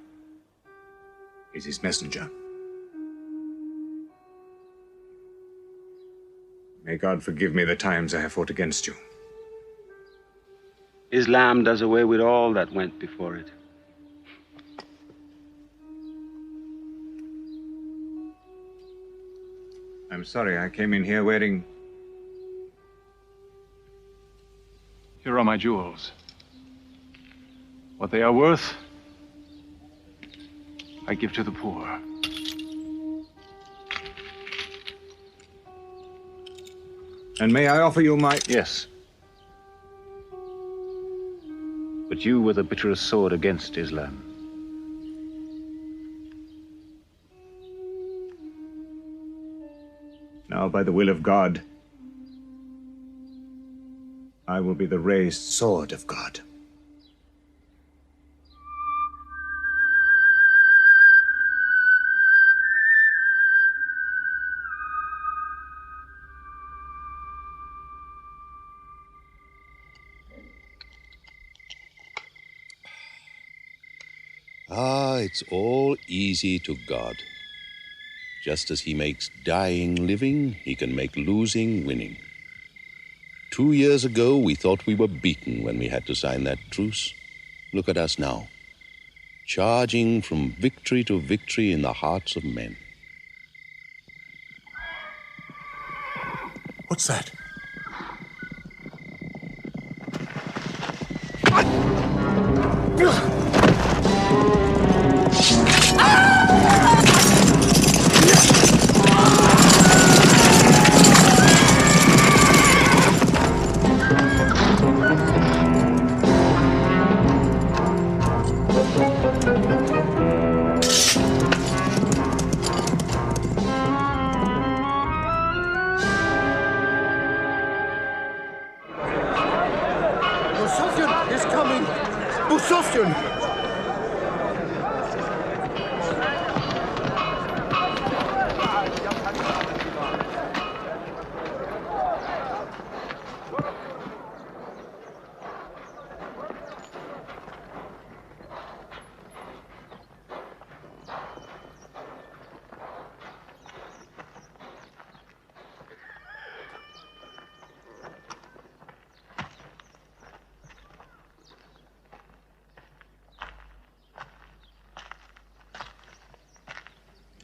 is his messenger. May God forgive me the times I have fought against you. Islam does away with all that went before it. I'm sorry, I came in here wearing... Here are my jewels. What they are worth, I give to the poor. And may I offer you my... Yes. But you were the bitterest sword against Islam. Now, by the will of God, I will be the raised sword of God. It's all easy to God. Just as he makes dying living, he can make losing winning. 2 years ago, we thought we were beaten when we had to sign that truce. Look at us now, charging from victory to victory in the hearts of men. What's that? Sufyan is coming! Abu Sufyan!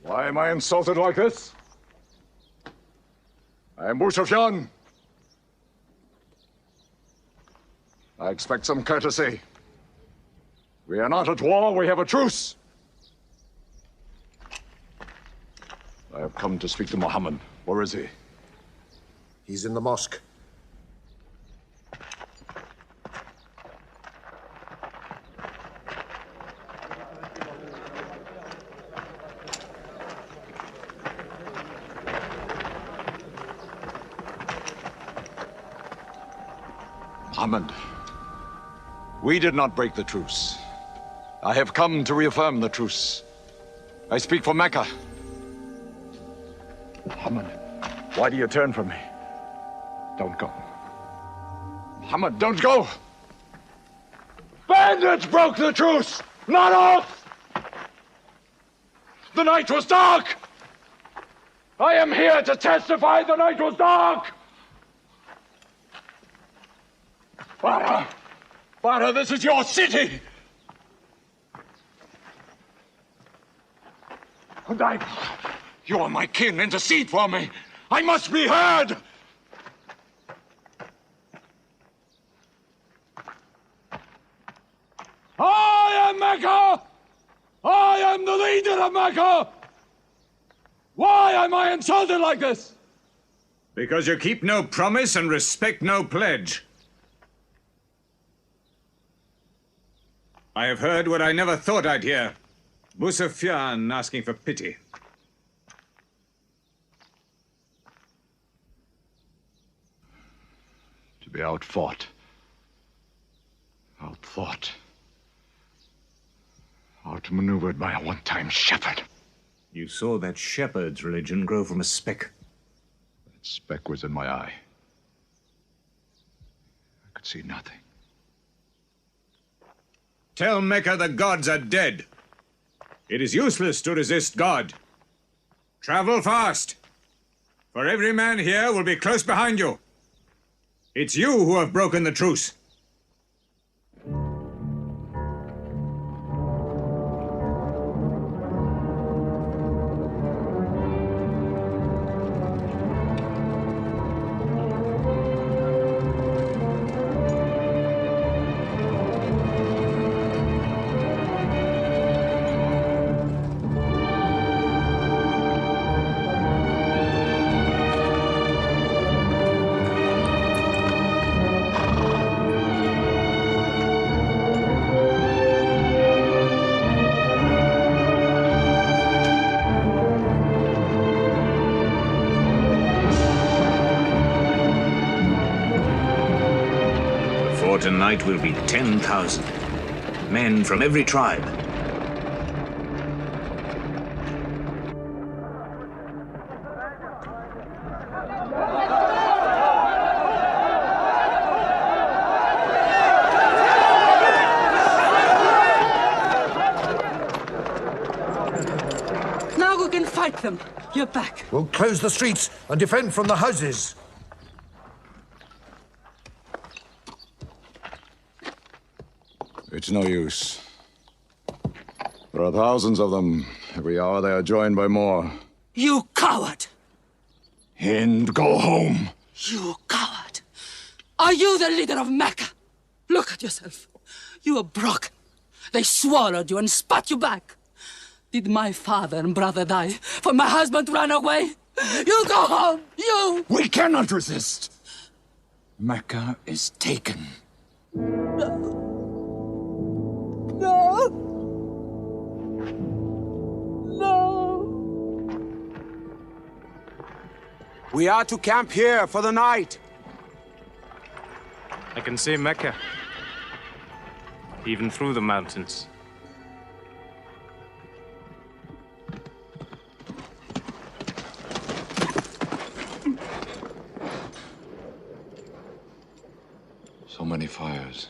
Why am I insulted like this? I am Abu Sufyan. I expect some courtesy. We are not at war, we have a truce. I have come to speak to Muhammad. Where is he? He's in the mosque. Muhammad, we did not break the truce. I have come to reaffirm the truce. I speak for Mecca. Muhammad, why do you turn from me? Don't go. Muhammad, don't go! Bandits broke the truce, not us! The night was dark! I am here to testify the night was dark! Farah! Farah, this is your city! Hudayb, you are my kin. Intercede for me. I must be heard! I am Mecca! I am the leader of Mecca! Why am I insulted like this? Because you keep no promise and respect no pledge. I have heard what I never thought I'd hear. Abu Sufyan asking for pity. To be outfought, outmaneuvered by a one-time shepherd. You saw that shepherd's religion grow from a speck. That speck was in my eye. I could see nothing. Tell Mecca the gods are dead. It is useless to resist God. Travel fast, for every man here will be close behind you. It's you who have broken the truce. Tonight will be 10,000 men from every tribe. Now we can fight them. You're back. We'll close the streets and defend from the houses. It's no use. There are thousands of them. Every hour they are joined by more. You coward! Hind, go home! You coward! Are you the leader of Mecca? Look at yourself. You are broken. They swallowed you and spat you back. Did my father and brother die for my husband to run away? You go home! You! We cannot resist! Mecca is taken. No! We are to camp here for the night. I can see Mecca. even through the mountains. So many fires.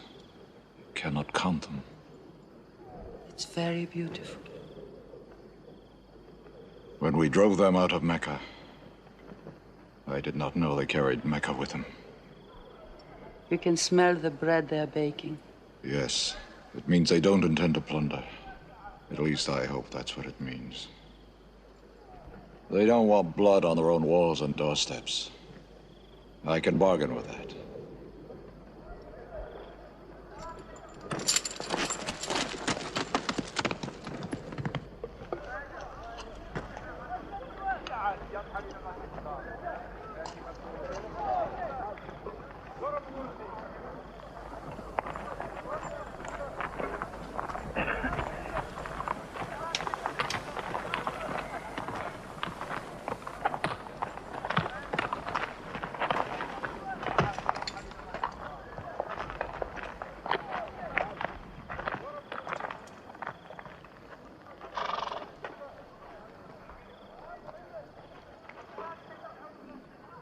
You cannot count them. It's very beautiful. When we drove them out of Mecca, I did not know they carried Mecca with them. We can smell the bread they're baking. Yes, it means they don't intend to plunder. At least I hope that's what it means. They don't want blood on their own walls and doorsteps. I can bargain with that.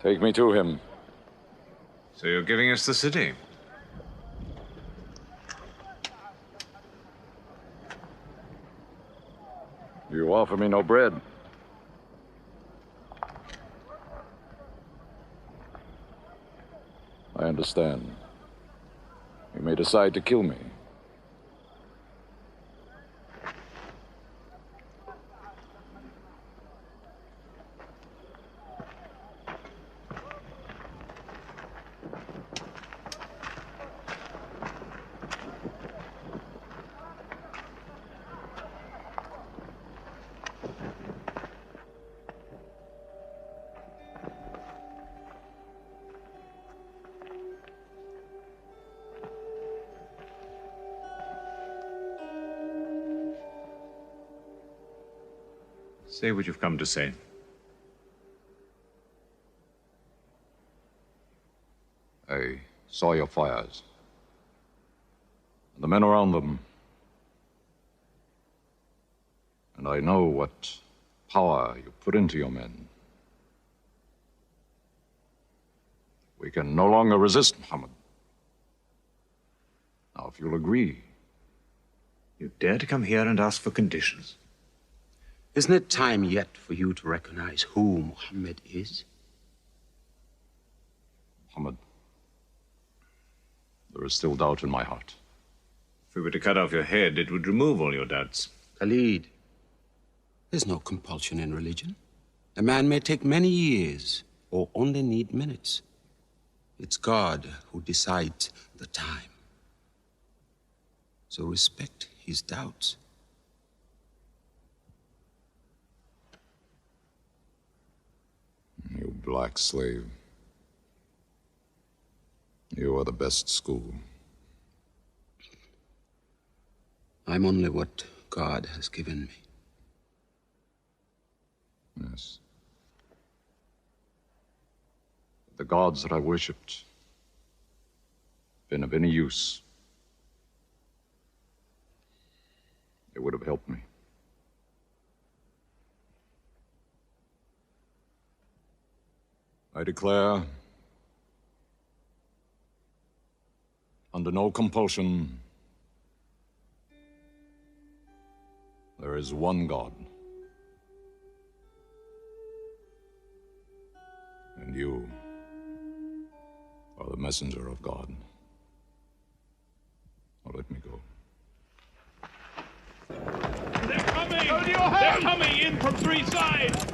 Take me to him. So you're giving us the city? You offer me no bread. I understand. You may decide to kill me. Say what you've come to say. I saw your fires. And the men around them. And I know what power you put into your men. We can no longer resist Muhammad. Now, if you'll agree. You dare to come here and ask for conditions? Isn't it time yet for you to recognize who Muhammad is? Muhammad, there is still doubt in my heart. If we were to cut off your head, it would remove all your doubts. Khalid, there's no compulsion in religion. A man may take many years or only need minutes. It's God who decides the time. So respect his doubts. You black slave. You are the best school. I'm only what God has given me. Yes. The gods that I worshipped been of any use. They would have helped me. I declare, under no compulsion, there is one God. And you are the messenger of God. Now let me go. They're coming! They're coming in from three sides!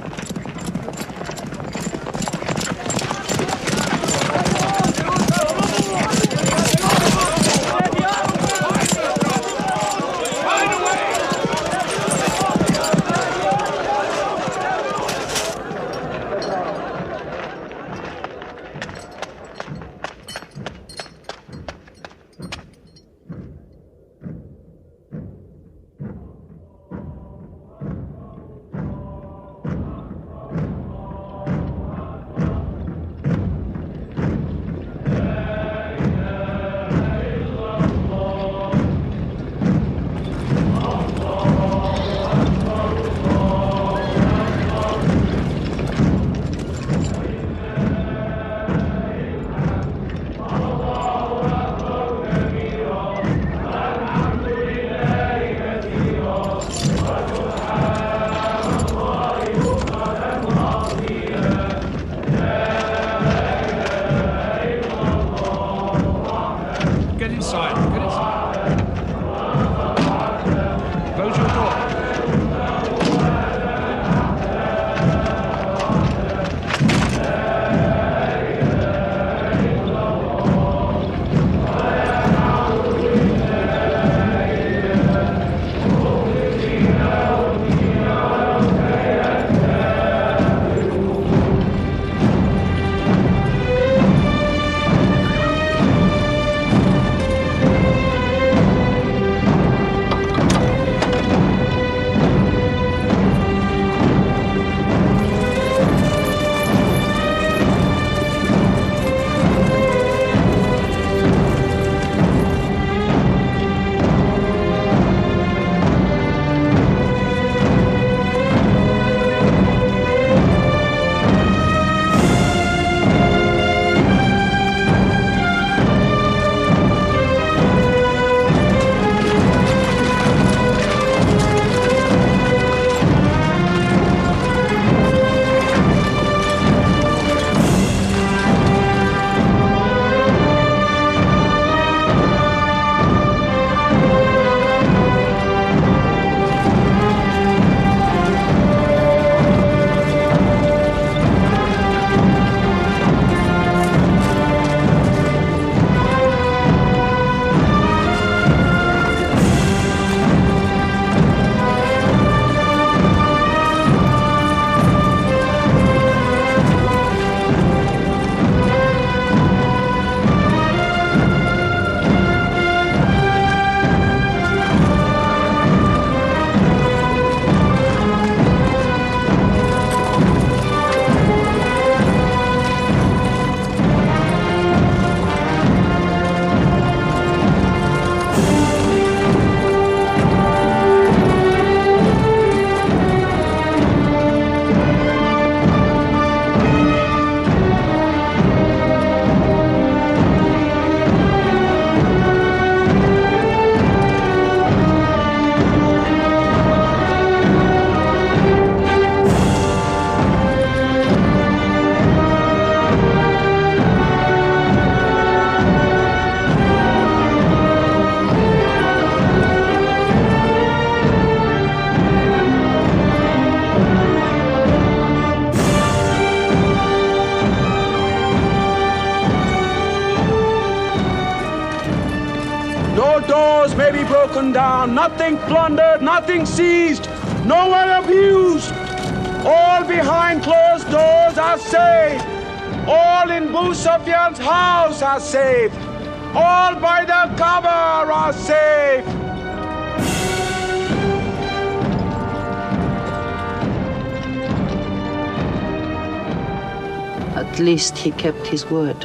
Get inside. Get inside. Close your door. Doors may be broken down, nothing plundered, nothing seized, no one abused. All behind closed doors are safe. All in Abu Sufyan's house are safe. All by the Kaaba are safe. At least he kept his word.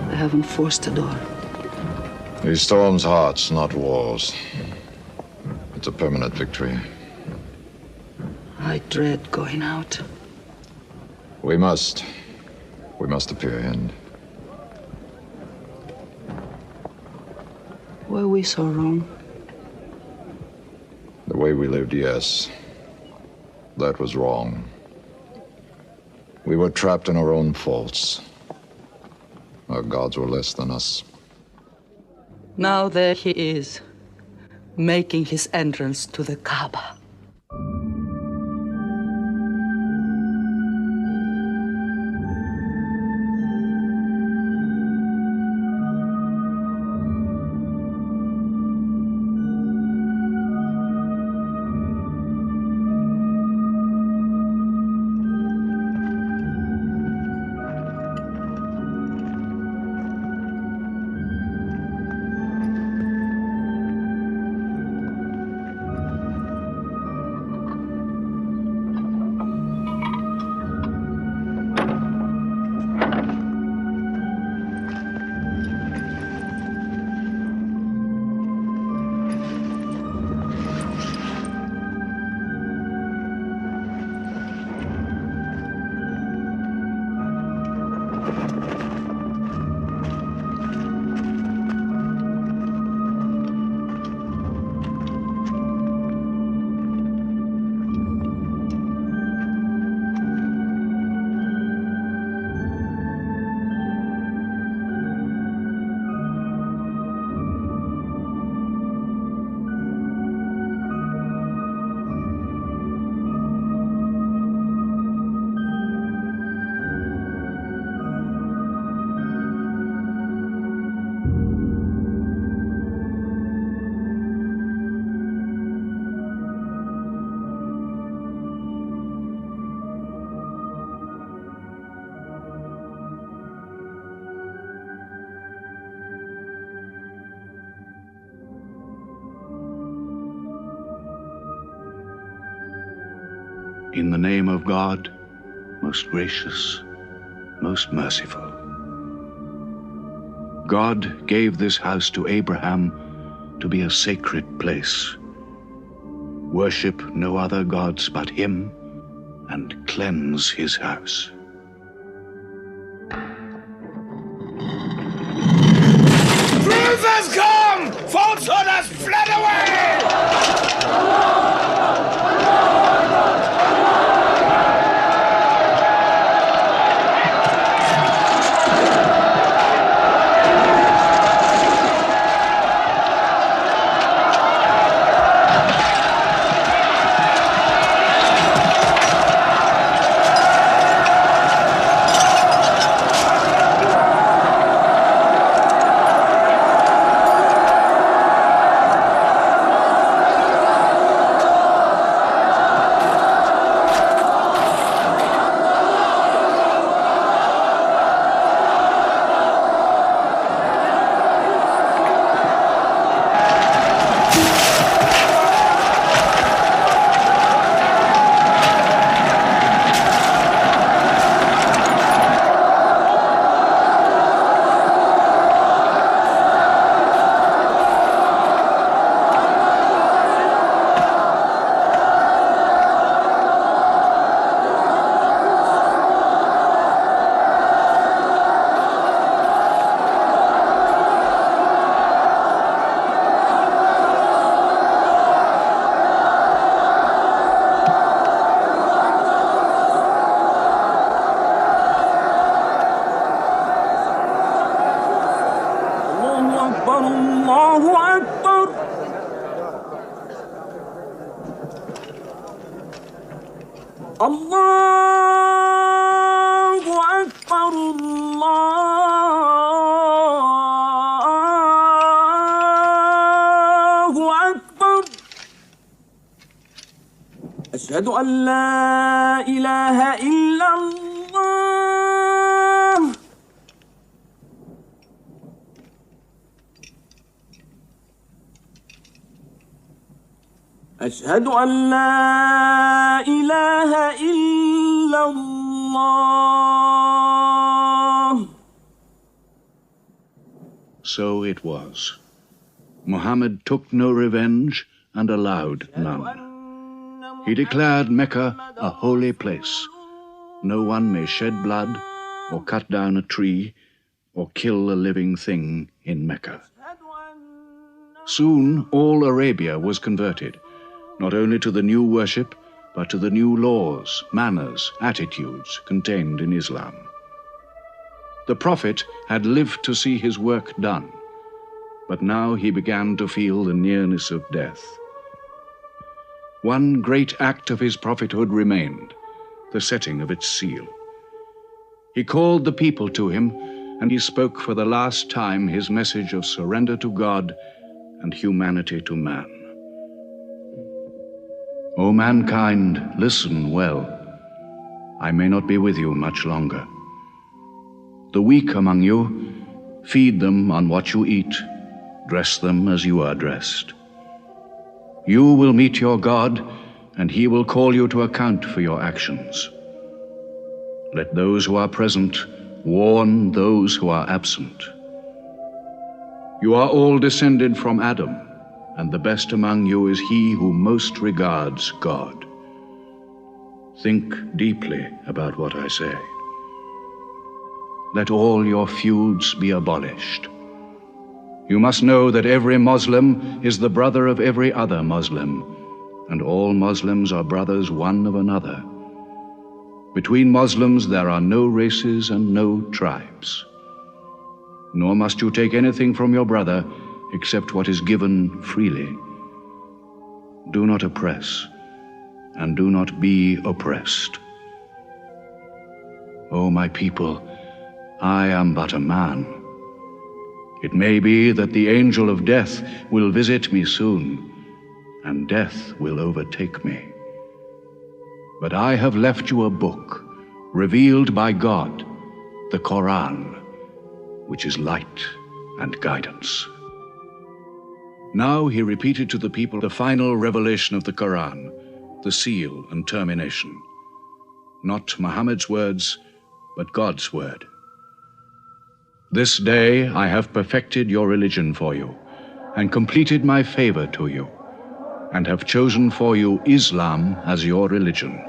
They haven't forced the door. He storms hearts, not walls. It's a permanent victory. I dread going out. We must appear in. Were we so wrong? The way we lived, yes. That was wrong. We were trapped in our own faults. Our gods were less than us. Now there he is, making his entrance to the Kaaba. In the name of God, most gracious, most merciful. God gave this house to Abraham to be a sacred place. Worship no other gods but him, and cleanse his house. Truth has come! Falsehood has fled away! أشهد أن لا إله إلا الله. أشهد أن لا إله إلا الله. So it was. Muhammad took no revenge and allowed none. He declared Mecca a holy place. No one may shed blood, or cut down a tree, or kill a living thing in Mecca. Soon all Arabia was converted, not only to the new worship, but to the new laws, manners, attitudes contained in Islam. The Prophet had lived to see his work done, but now he began to feel the nearness of death. One great act of his prophethood remained, the setting of its seal. He called the people to him, and he spoke for the last time his message of surrender to God and humanity to man. O mankind, listen well. I may not be with you much longer. The weak among you, feed them on what you eat, dress them as you are dressed. You will meet your God, and he will call you to account for your actions. Let those who are present warn those who are absent. You are all descended from Adam, and the best among you is he who most regards God. Think deeply about what I say. Let all your feuds be abolished. You must know that every Muslim is the brother of every other Muslim, and all Muslims are brothers one of another. Between Muslims there are no races and no tribes. Nor must you take anything from your brother except what is given freely. Do not oppress, and do not be oppressed. O my people, I am but a man. It may be that the angel of death will visit me soon, and death will overtake me. But I have left you a book, revealed by God, the Quran, which is light and guidance. Now he repeated to the people the final revelation of the Quran, the seal and termination. Not Muhammad's words, but God's word. This day I have perfected your religion for you, and completed my favor to you, and have chosen for you Islam as your religion.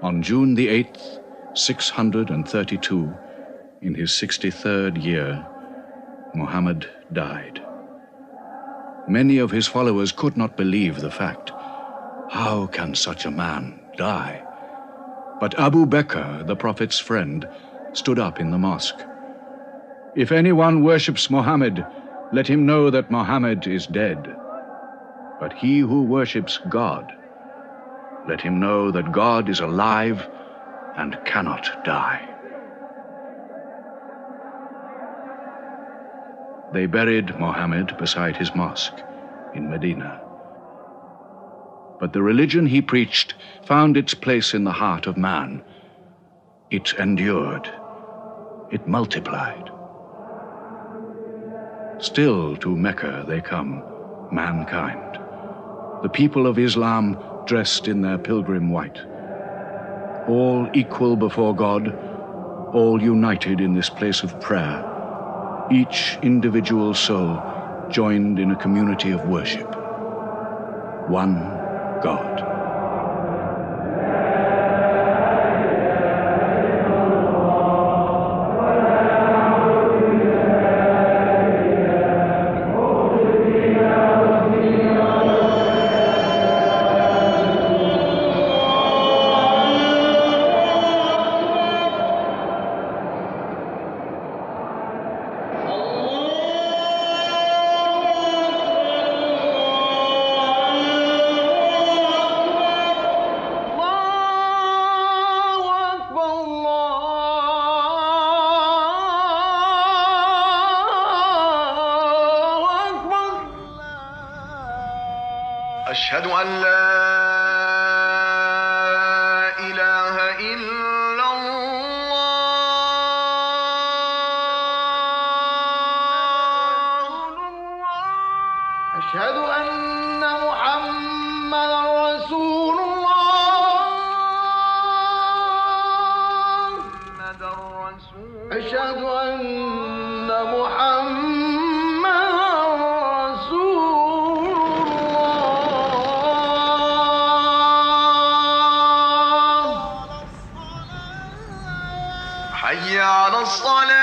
On June the 8th, 632, in his 63rd year, Muhammad died. Many of his followers could not believe the fact. How can such a man die? But Abu Bakr, the Prophet's friend, stood up in the mosque. If anyone worships Muhammad, let him know that Muhammad is dead. But he who worships God, let him know that God is alive and cannot die. They buried Muhammad beside his mosque in Medina. But the religion he preached found its place in the heart of man. It endured. It multiplied. Still to Mecca they come, mankind. The people of Islam dressed in their pilgrim white. All equal before God, all united in this place of prayer. Each individual soul joined in a community of worship. One God. أشهد أن لا إله إلا الله أشهد أن محمدا رسول الله أشهد أن محمدا رسول حي على الصلاة